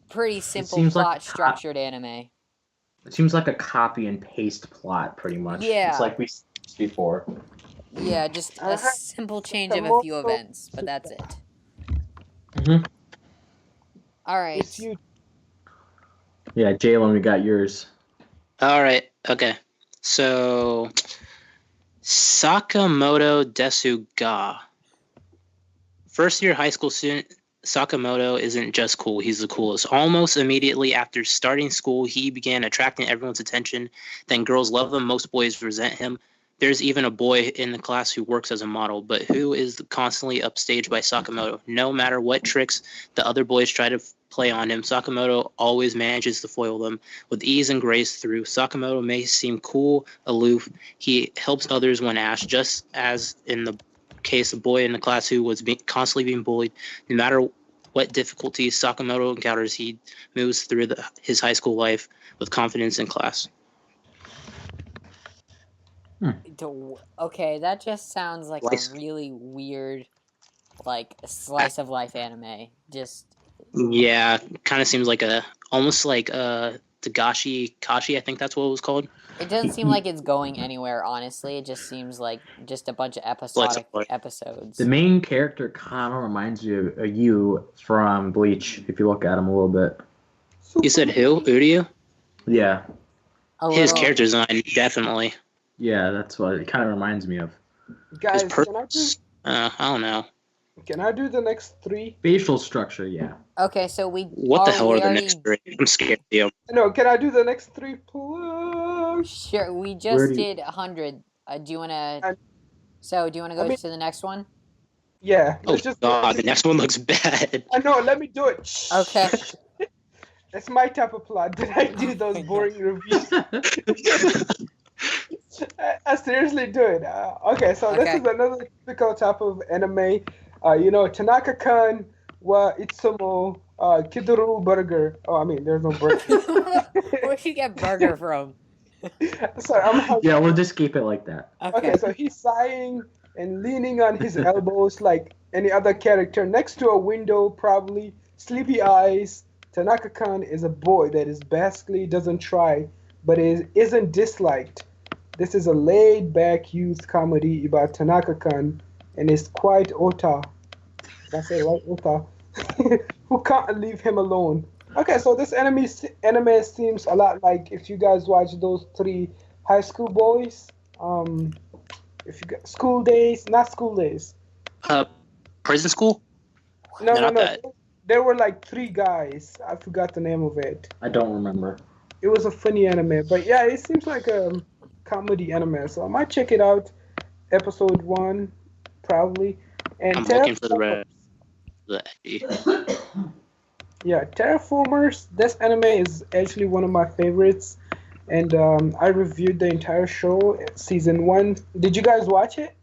pretty simple seems like plot a structured anime. It seems like a copy and paste plot, pretty much. Yeah. It's like we said before. Yeah, just a Alright. simple change of a few events, but that's it. Mhm. All right. It's you. Yeah, Jalen, we got yours. All right. Okay. So Sakamoto Desuga. First year high school student Sakamoto isn't just cool, he's the coolest. Almost immediately after starting school, he began attracting everyone's attention. Then girls love him, most boys resent him. There's even a boy in the class who works as a model, but who is constantly upstaged by Sakamoto. No matter what tricks the other boys try to play on him, Sakamoto always manages to foil them with ease and grace through. Sakamoto may seem cool, aloof. He helps others when asked, just as in the case of boy in the class who was constantly being bullied. No matter what difficulties Sakamoto encounters, he moves through his high school life with confidence in class. Okay, that just sounds like a really weird, like, slice of life anime. Just yeah, kind of seems like almost like Tagashi Kashi. I think that's what it was called. It doesn't seem like it's going anywhere. Honestly, it just seems like just a bunch of episodic episodes. The main character kind of reminds you of you from Bleach. If you look at him a little bit. You said who? Uryu? Yeah. His character design, definitely. Yeah, that's what it kind of reminds me of. Guys, I don't know. Can I do the next 3? Facial structure, yeah. Okay, so What the hell are the next 3? I'm scared of you. No, can I do the next 3, please? Sure, we just did 100. Do you want to... So, do you want to go to the next one? Yeah. Oh, God, the next one looks bad. I know, let me do it. Okay. That's my type of plot. Did I do those boring reviews? I seriously do it. Okay, so this is another typical type of anime. Tanaka-kun wa Itsumo Kiduru Burger. Oh, I mean, there's no burger. Where'd you get burger from? Sorry, yeah, we'll just keep it like that. Okay, so he's sighing and leaning on his elbows like any other character next to a window, probably. Sleepy eyes. Tanaka-kun is a boy that is basically doesn't try, but isn't disliked. This is a laid-back youth comedy about Tanaka-kun and his quiet ota. Did I say right? Ota. Who can't leave him alone. Okay, so this anime seems a lot like if you guys watch those 3 high school boys. If you got school days, not school days. Prison school? No. There were like 3 guys. I forgot the name of it. I don't remember. It was a funny anime, but yeah, it seems like a comedy anime, so I might check it out. Episode 1, probably. And I'm looking for the rest. Yeah, Terraformers. This anime is actually one of my favorites, and I reviewed the entire show, season 1. Did you guys watch it?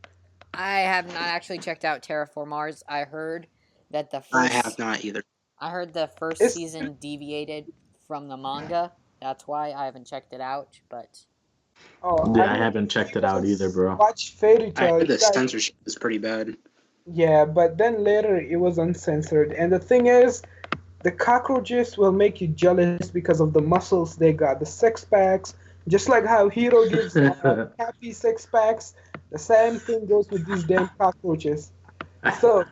I have not actually checked out Terraformars. I heard that I have not either. I heard the first season deviated from the manga. That's why I haven't checked it out, but... Oh, yeah, I haven't checked it out either, bro. Watch Fairy Tail. I heard the censorship is pretty bad. Yeah, but then later it was uncensored. And the thing is, the cockroaches will make you jealous because of the muscles they got. The six-packs, just like how Hero gives happy six-packs, the same thing goes with these damn cockroaches. So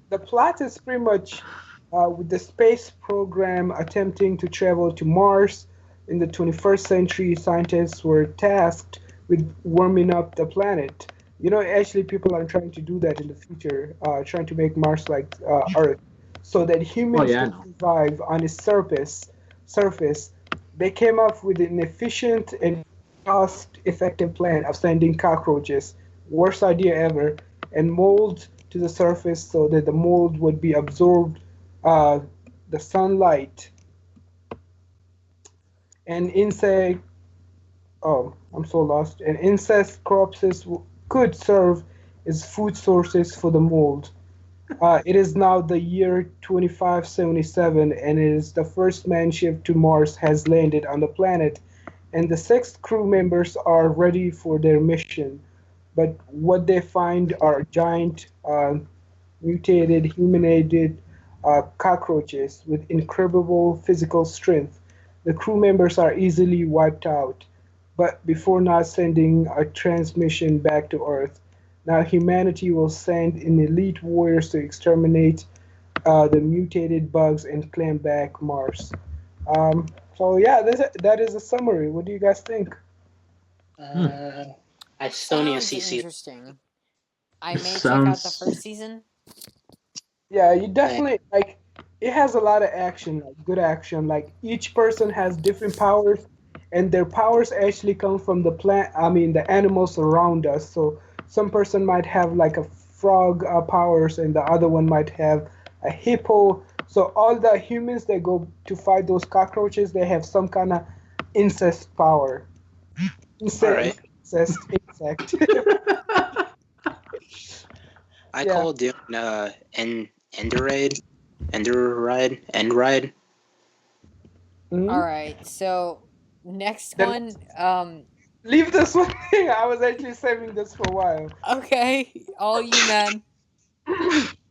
the plot is pretty much with the space program attempting to travel to Mars. In the 21st century, scientists were tasked with warming up the planet. Actually, people are trying to do that in the future, trying to make Mars like Earth, so that humans can survive on its surface. They came up with an efficient and cost-effective plan of sending cockroaches, worst idea ever, and mold to the surface so that the mold would be absorbed the sunlight. And insect corpses could serve as food sources for the mold. It is now the year 2577, and it is the first manship to Mars has landed on the planet, and the 6 crew members are ready for their mission. But what they find are giant, mutated, humanoid cockroaches with incredible physical strength. The crew members are easily wiped out, but before not sending a transmission back to Earth. Now humanity will send in elite warriors to exterminate the mutated bugs and claim back Mars. So yeah, that is a summary. What do you guys think? I still need to see. Interesting. I may check out the first season. Yeah, you definitely it has a lot of action, like good action. Like each person has different powers, and their powers actually come from the animals around us. So some person might have like a frog powers, and the other one might have a hippo. So all the humans that go to fight those cockroaches, they have some kind of incest power. All right. Insect. I Yeah. call doing End Ride. Mhm. All right. So next Then- one. Leave this one. I was actually saving this for a while. Okay. All you men.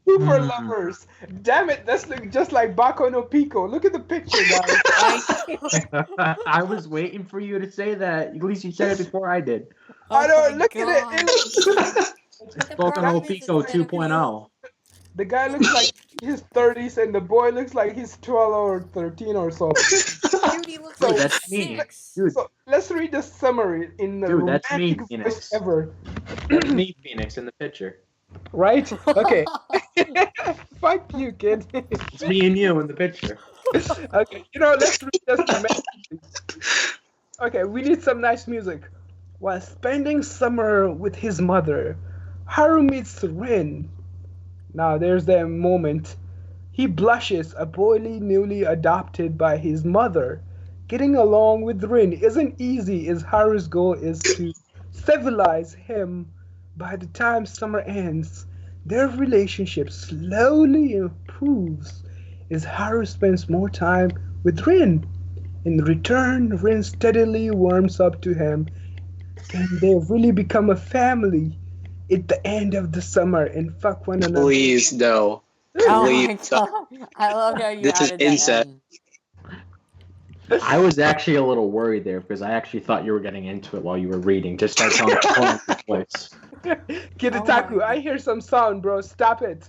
Super lovers. Damn it, that's just like Bako no Pico. Look at the picture, guys. I was waiting for you to say that. At least you said it before I did. I Oh don't my look at it. It looks, The Boku no problem is Pico it's gonna be- 2.0. the guy looks like his 30s, and the boy looks like he's 12 or 13 or so. Dude, he looks Dude, like that's me. 6. Dude, So let's read the summary in the Dude, that's me, romantic voice Phoenix. ever. that's me, Phoenix, in the picture. Right? Okay. Fuck you, kid. It's me and you in the picture. Okay, let's read this romantic. Okay, we need some nice music. While spending summer with his mother, Haru meets Rin. Now there's that moment. He blushes, a boy newly adopted by his mother. Getting along with Rin isn't easy, as Haru's goal is to civilize him. By the time summer ends, their relationship slowly improves as Haru spends more time with Rin. In return, Rin steadily warms up to him, and they really become a family at the end of the summer and fuck one another. Please no. Oh my Please. god. I love how you This is added that incest. in. I was actually a little worried there because I actually thought you were getting into it while you were reading, just by telling the tone of your voice. Kiritaku, I hear some sound, bro. Stop it.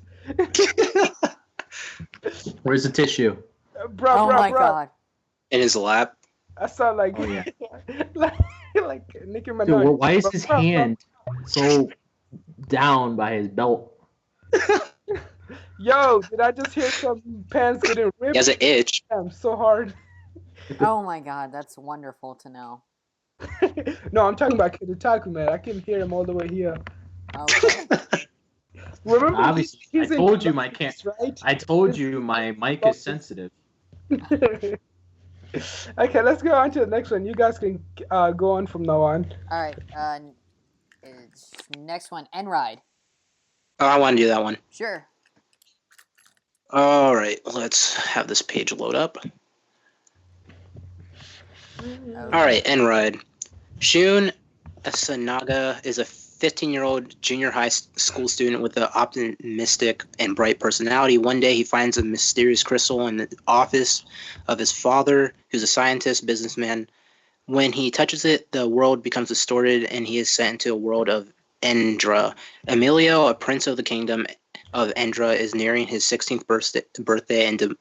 Where's the tissue? Oh my god. In his lap. I sound like, Oh, yeah. like Nicki Dude, Minaj. why is his hand so down by his belt? Yo, did I just hear some pants getting ripped? He has an itch. Damn, so hard. Oh my god, that's wonderful to know. No, I'm talking about Kiritaku, man. I can hear him all the way here. Okay. Remember, Obviously, he's I in told you my Columbus, can't. right? I told you my mic is sensitive. Okay, let's go on to the next one. You guys can go on from now on. Alright, next one, Enride. Oh, I want to do that one. Sure. All right, let's have this page load up. All right, Enride. Shun Asanaga is a 15-year-old junior high school student with an optimistic and bright personality. One day, he finds a mysterious crystal in the office of his father, who's a scientist, businessman. When he touches it, the world becomes distorted, and he is sent into a world of Endra. Emilio, a prince of the kingdom of Endra, is nearing his 16th birthday and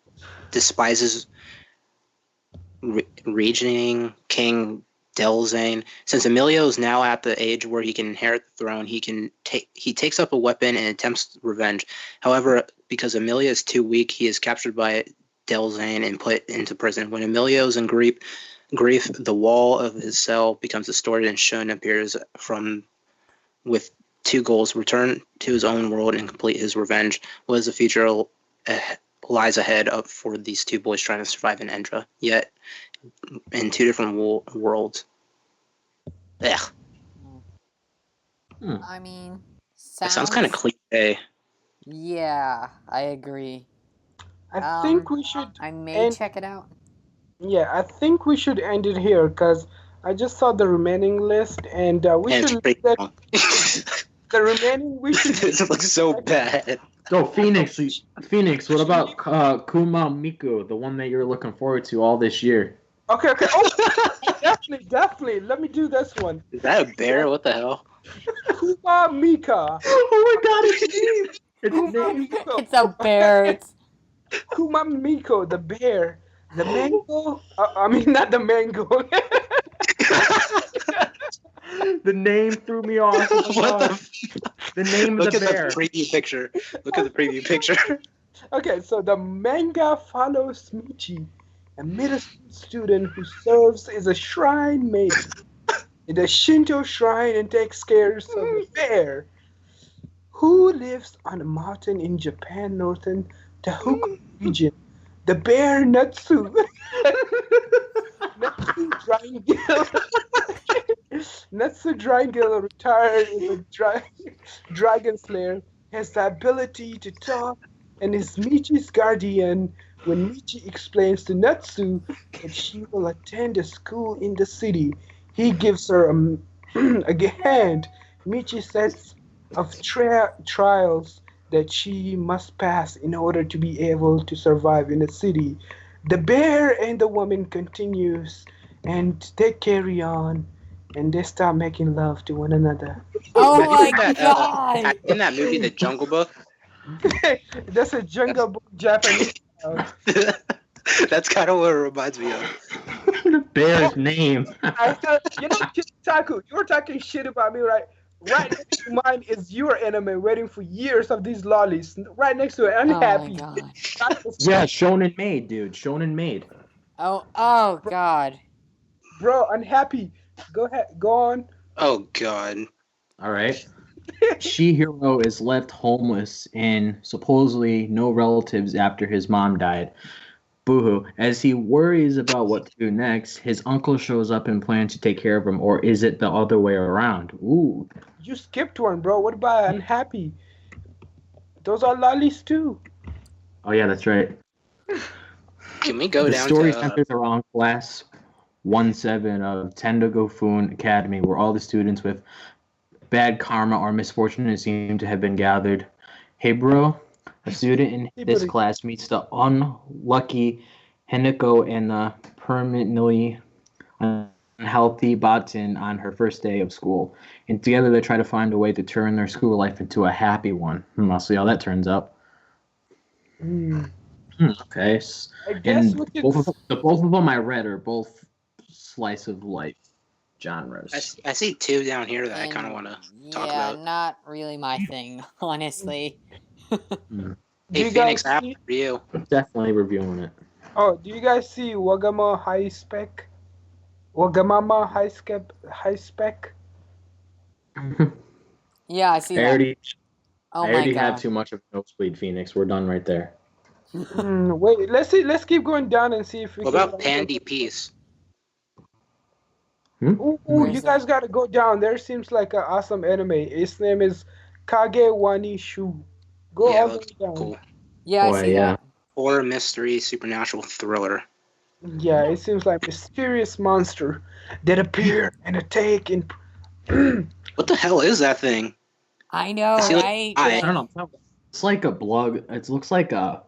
despises reigning King Delzane. Since Emilio is now at the age where he can inherit the throne, he takes up a weapon and attempts revenge. However, because Emilio is too weak, he is captured by Delzane and put into prison. When Emilio is in grief, the wall of his cell becomes distorted, and Shun appears with two goals: return to his own world and complete his revenge. What is the future lies ahead for these two boys trying to survive in Endra, yet in two different worlds? Ugh. I mean, That sounds kind of cliche. Yeah, I agree. I think we should. I may And- check it out. Yeah, I think we should end it here because I just saw the remaining list, and we And it's should. pretty That, long. the remaining we should. This looks so bad. So Phoenix, what about Kuma Miku, the one that you're looking forward to all this year? Okay. Oh, definitely. Let me do this one. Is that a bear? What the hell? Kuma Mika. Oh my god, it's name! It's Kuma name! Miko. It's a bear. It's Kuma Miko, the bear. The mango. I mean, not the mango. The name threw me off. What The name of Look the at bear. the preview picture. Look at the preview picture. Okay, so the manga follows Michi a middle school student who serves as a shrine maid in a Shinto shrine and takes care of a bear who lives on a mountain in Japan, northern Tohoku region. The bear Natsu. Natsu Dryingale. Natsu Dryingale, retired as a dragon slayer, has the ability to talk and is Michi's guardian. When Michi explains to Natsu that she will attend a school in the city, he gives her a hand. Michi sets of trials that she must pass in order to be able to survive in the city. The bear and the woman continues and they carry on and they start making love to one another. Oh Have you my heard that? god! In that movie, The Jungle Book. That's a Jungle Book Japanese. That's kind of what it reminds me of. The bear's name. I thought, Taku, you were talking shit about me, right? Right next to mine is your anime waiting for years of these lollies. Right next to it, Oh my unhappy. god. Yeah, Shonen Maid, dude. Shonen Maid. Oh god. Bro, unhappy. Go ahead, go on. Oh God. All right. Chihiro is left homeless and supposedly no relatives after his mom died. Boohoo. As he worries about what to do next, his uncle shows up and plans to take care of him, or is it the other way around? Ooh. You skipped one, bro. What about unhappy? Those are lollies too. Oh yeah, that's right. Can we go The down story to? centers around class 1-7 of Tendogo Fun Academy, where all the students with bad karma or misfortune seem to have been gathered. Hey bro, a student in Hey, this buddy. class meets the unlucky Hinako and the permanently unhealthy Batin on her first day of school. And together they try to find a way to turn their school life into a happy one. I'll see how that turns out. Okay. I guess And we could. both of them I read are both slice of life genres. I see two down here that I And kind of want to talk yeah, about. not really my thing, honestly. Do Hey you Phoenix, guys after see? you. I'm definitely reviewing it. Oh, do you guys see Wagama High Spec? Wagamama High Spec? Yeah, I see I that. already, Oh I my already had god. too much of a nosebleed, Phoenix. We're done right there. Wait, let's see. Let's keep going down and see if we What can. about Pandy Peace? Ooh, Where you is guys it? gotta go down. There seems like an awesome anime. Its name is Kage Wani Shu. Go Yeah, all the way looks down. cool. Yeah, I Boy, see yeah. that. Horror, mystery, supernatural thriller. Yeah, it seems like mysterious monster that appear and attack in. What the hell is that thing? I know, see, like, right? I I don't know. It's like a bug. It looks like a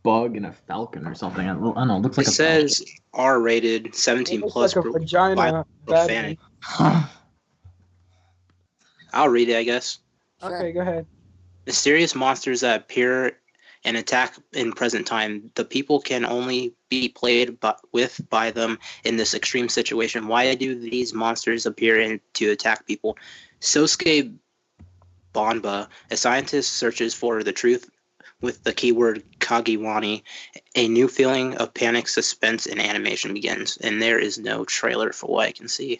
bug and a falcon or something. I don't know. It looks like It a says R-rated, It 17 looks plus. like a vagina. profanity. falcon. I'll read it, I guess. Sure. Okay, go ahead. Mysterious monsters that appear and attack in present time. The people can only be played by them in this extreme situation. Why do these monsters appear to attack people? Sosuke Bonba, a scientist, searches for the truth with the keyword Kagiwani. A new feeling of panic, suspense, and animation begins. And there is no trailer for what I can see.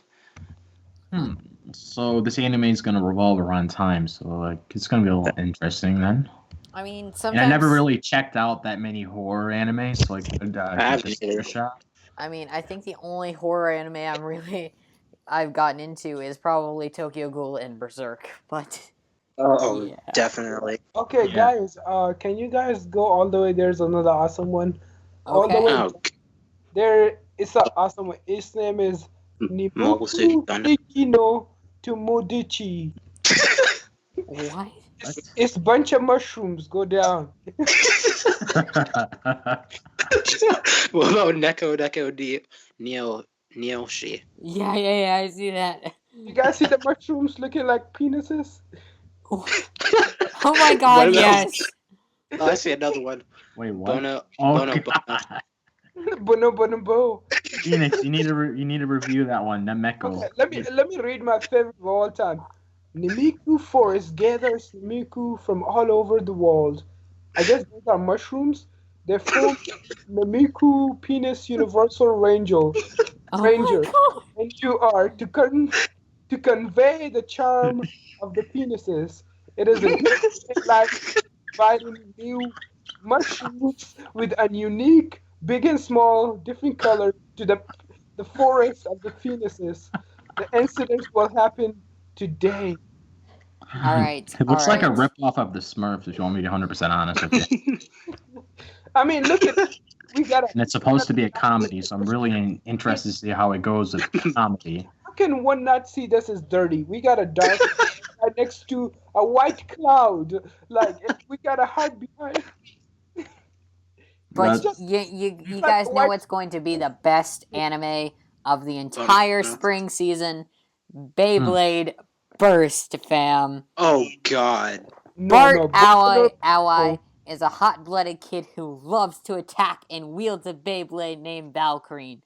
So this anime is gonna revolve around time. So like it's gonna be a little interesting then. I mean, And sometimes. I never really checked out that many horror animes, so I could give haven't this either. a shot. I mean, I think the only horror anime I've gotten into is probably Tokyo Ghoul and Berserk, but Oh, yeah. definitely. Okay, Yeah. guys. Can you guys go all the way? There's another awesome one. All the Okay. way. Oh, There, it's an awesome one. Its name is Mobile Suit Nimuku Gundam. Hikino Tomodachi. What? It's bunch of mushrooms. Go down. What about Neko Neoshi? Yeah, I see that. You guys see the mushrooms looking like penises? Oh my god, What about- yes. Oh, I see another one. Wait, what? Bono. Oh Bono. god. Bono bono bo. Phoenix, you need to review that one, Nemeko. Okay, let me read my favorite of all time. Nimiku Forest gathers Nimiku from all over the world. I guess those are mushrooms. They form Mimiku Penis Universal Ranger. Oh Ranger, my god! and you are to convey the charm of the penises. It is a like providing new mushrooms with a unique, big and small, different color to the forest of the penises. The incident will happen today. All right, It all looks like a right. ripoff of the Smurfs, if you want me to be 100% honest with you. I mean, look at we got a. And it's supposed to be a comedy, so I'm really interested to see how it goes with comedy. How can one not see this is dirty? We got a dark right next to a white cloud. Like we got a heart behind. But It's just you like guys a know white. what's going to be the best anime of the entire no. spring season? Beyblade Burst, fam. Oh God. Bart No. Ally is a hot-blooded kid who loves to attack and wields a Beyblade named Valkyrie.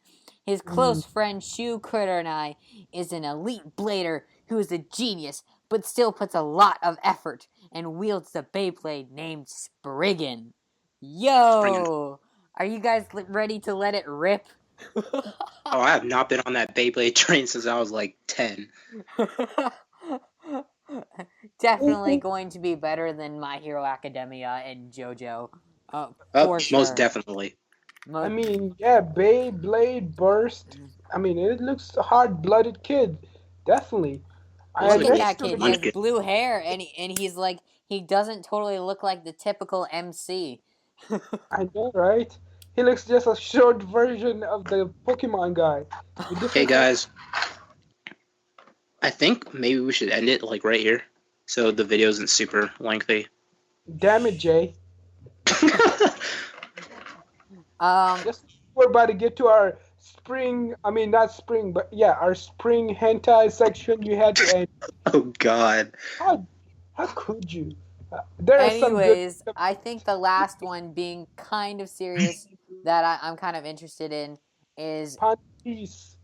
His close friend Shu Kurenai is an elite blader who is a genius, but still puts a lot of effort and wields the Beyblade named Spriggan. Yo! Are you guys ready to let it rip? Oh, I have not been on that Beyblade train since I was like 10. Definitely going to be better than My Hero Academia and JoJo. Oh, For sure. most definitely. I mean, yeah, Beyblade Burst. I mean, it looks a hard-blooded kid. Definitely. Look at that next to kid. the- He has blue hair, and he's like, he doesn't totally look like the typical MC. I know, right? He looks just a short version of the Pokemon guy. with different Hey guys, I think maybe we should end it like right here, so the video isn't super lengthy. Damn it, Jay. Just we're about to get to our spring. I mean, not spring, but yeah, our spring hentai section. You had to end. Oh God. How could you? There are some good. Anyways, I think the last one being kind of serious that I'm kind of interested in is Piece.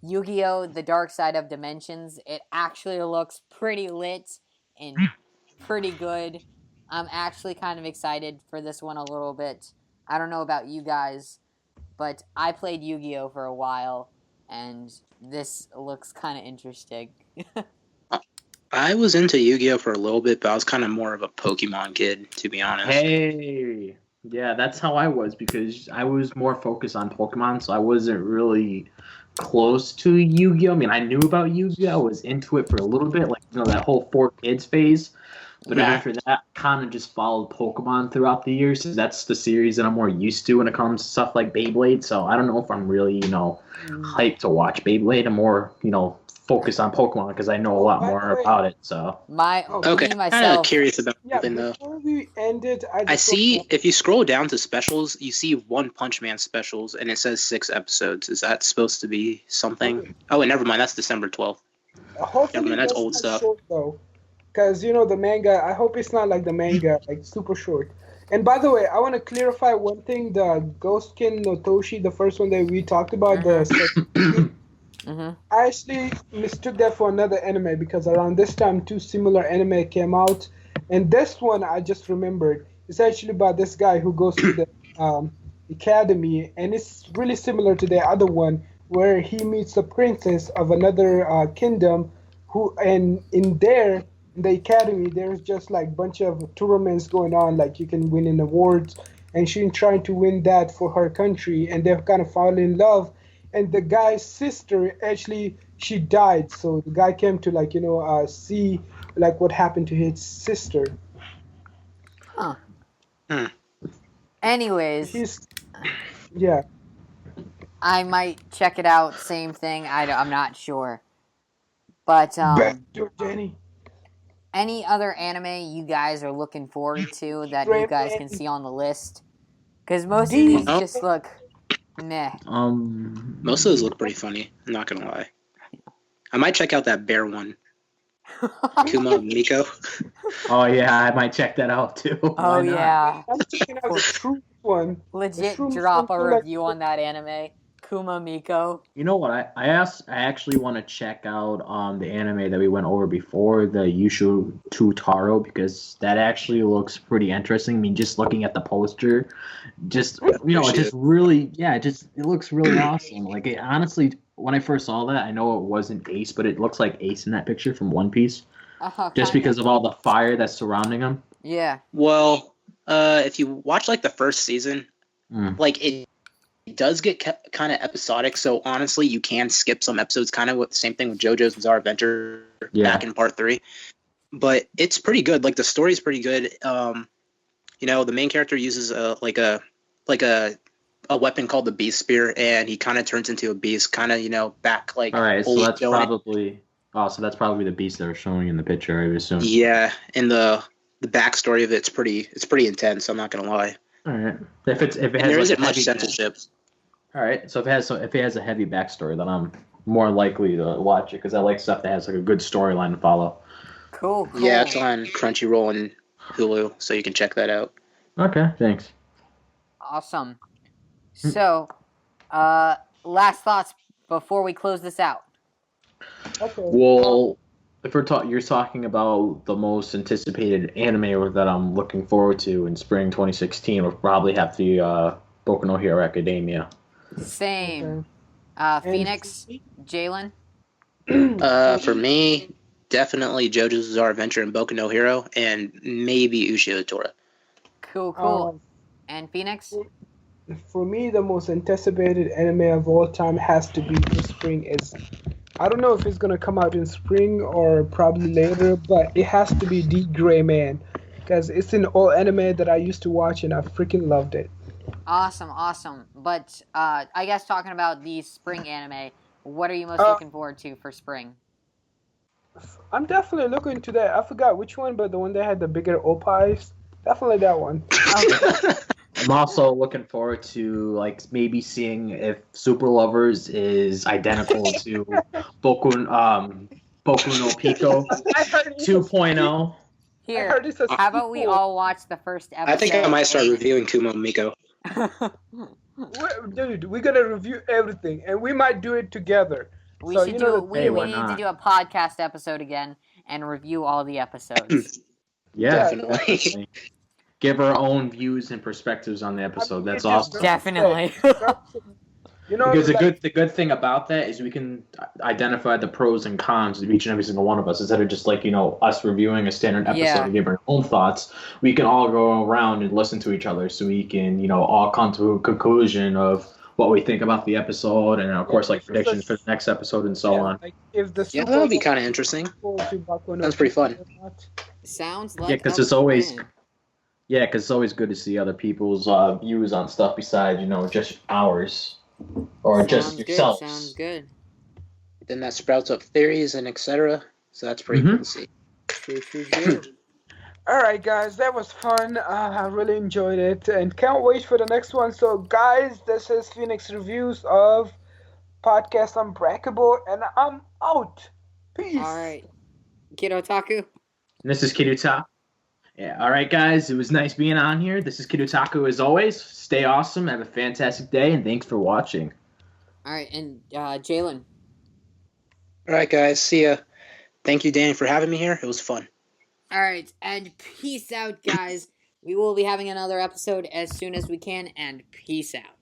Yu-Gi-Oh! The Dark Side of Dimensions. It actually looks pretty lit and pretty good. I'm actually kind of excited for this one a little bit. I don't know about you guys, but I played Yu-Gi-Oh! For a while, and this looks kind of interesting. I was into Yu-Gi-Oh for a little bit, but I was kind of more of a Pokemon kid, to be honest. Hey, yeah, that's how I was because I was more focused on Pokemon, so I wasn't really close to Yu-Gi-Oh. I mean, I knew about Yu-Gi-Oh. I was into it for a little bit, like that whole 4Kids phase. But Yeah. after that, kind of just followed Pokemon throughout the years. So that's the series that I'm more used to when it comes to stuff like Beyblade. So I don't know if I'm really, hyped to watch Beyblade. I'm more, focused on Pokemon because I know a lot By the more way- about it. So Okay, Me I'm kind myself, of curious about Yeah, something though. before we end it, I see if you scroll down to specials, you see One Punch Man specials, and it says 6 episodes. Is that supposed to be something? Oh, wait, never mind. That's December 12th. Hopefully Never mind, that's that's old not stuff. short, though, because the manga. I hope it's not like the manga, like super short. And by the way, I want to clarify one thing: the Ghostkin no Toshi, the first one that we talked about, I actually mistook that for another anime because around this time two similar anime came out, and this one I just remembered. It's actually about this guy who goes to the academy, and it's really similar to the other one where he meets the princess of another kingdom, and in the academy there's just like bunch of tournaments going on, like you can win an awards, and she's trying to win that for her country, and they're kind of fall in love. And the guy's sister actually she died, so the guy came to see like what happened to his sister. Huh. Anyways, Yeah. I might check it out. Same thing. I'm not sure. But Back to Danny. any other anime you guys are looking forward to that you guys can see on the list? Because most of these No. just look meh. Most of those look pretty funny. I'm not gonna lie. I might check out that bear one, Kuma Miko. Oh yeah, I might check that out too. Oh Why not? yeah, I'm checking out the Truth one. legit Shroom drop a something like- review on that anime. Kuma Miko. You know what? I actually want to check out the anime that we went over before, the Yushu to Taro, because that actually looks pretty interesting. I mean, just looking at the poster, just it just really, it looks really awesome. Like honestly, when I first saw that, I know it wasn't Ace, but it looks like Ace in that picture from One Piece, just because of all the fire that's surrounding him. Yeah. Well, if you watch like the first season, like it does get kind of episodic. So honestly, you can skip some episodes. Kind of the same thing with JoJo's Bizarre Adventure back in part 3. But it's pretty good. Like the story's pretty good. The main character uses a weapon called the Beast Spear, and he kind of turns into a beast. Kind of back like. All right, so that's probably the beast they're showing in the picture, I would assume. Yeah, and the backstory of it's pretty intense. I'm not gonna lie. All right, if it has there isn't much censorship. All right, so if it has a heavy backstory, then I'm more likely to watch it because I like stuff that has like a good storyline to follow. Cool. Yeah, it's on Crunchyroll and Hulu, so you can check that out. Okay, thanks. Awesome. So, last thoughts before we close this out. Okay. Well, if you're talking about the most anticipated anime that I'm looking forward to in spring 2016, we'll probably have the Boku no Hero Academia. Same. Okay. Phoenix, Jalen. For me, definitely JoJo's Bizarre Adventure and Boku no Hero, and maybe Uchiha Tora. Cool. And Phoenix? For me, the most anticipated anime of all time has to be this spring. I don't know if it's gonna come out in spring or probably later, but it has to be D Gray Man, because it's an old anime that I used to watch and I freaking loved it. Awesome. But I guess talking about the spring anime, what are you most looking forward to for spring? I'm definitely looking to that. I forgot which one, but the one that had the bigger opais. Definitely that one. I'm also looking forward to like maybe seeing if Super Lovers is identical to Boku no Pico 2.0. Here, how about we all watch the first episode? I think I might start reviewing Kuma Miko. Dude, we're gonna review everything, and we might do it together. We need to do a podcast episode again and review all the episodes. Yeah, definitely. Give our own views and perspectives on the episode. That's awesome. Definitely. Because the good thing about that is we can identify the pros and cons of each and every single one of us instead of just like us reviewing a standard episode and giving our own thoughts. We can all go around and listen to each other, so we can all come to a conclusion of what we think about the episode, and of course predictions for the next episode and so on. Like if the that would be kind of interesting. That's pretty fun. Sounds like because it's always good to see other people's views on stuff besides just ours or just yourself. Sounds good. Then that sprouts up theories and etc. So that's pretty cool to see. True. All right, guys, that was fun. I really enjoyed it, and can't wait for the next one. So, guys, this is Phoenix Reviews of podcast Unbreakable, and I'm out. Peace. All right, Kid Otaku. And this is Kid Otaku. Yeah, all right, guys. It was nice being on here. This is Kid Otaku as always. Stay awesome. Have a fantastic day, and thanks for watching. All right, and Jalen. All right, guys. See ya. Thank you, Danny, for having me here. It was fun. All right, and peace out, guys. We will be having another episode as soon as we can, and peace out.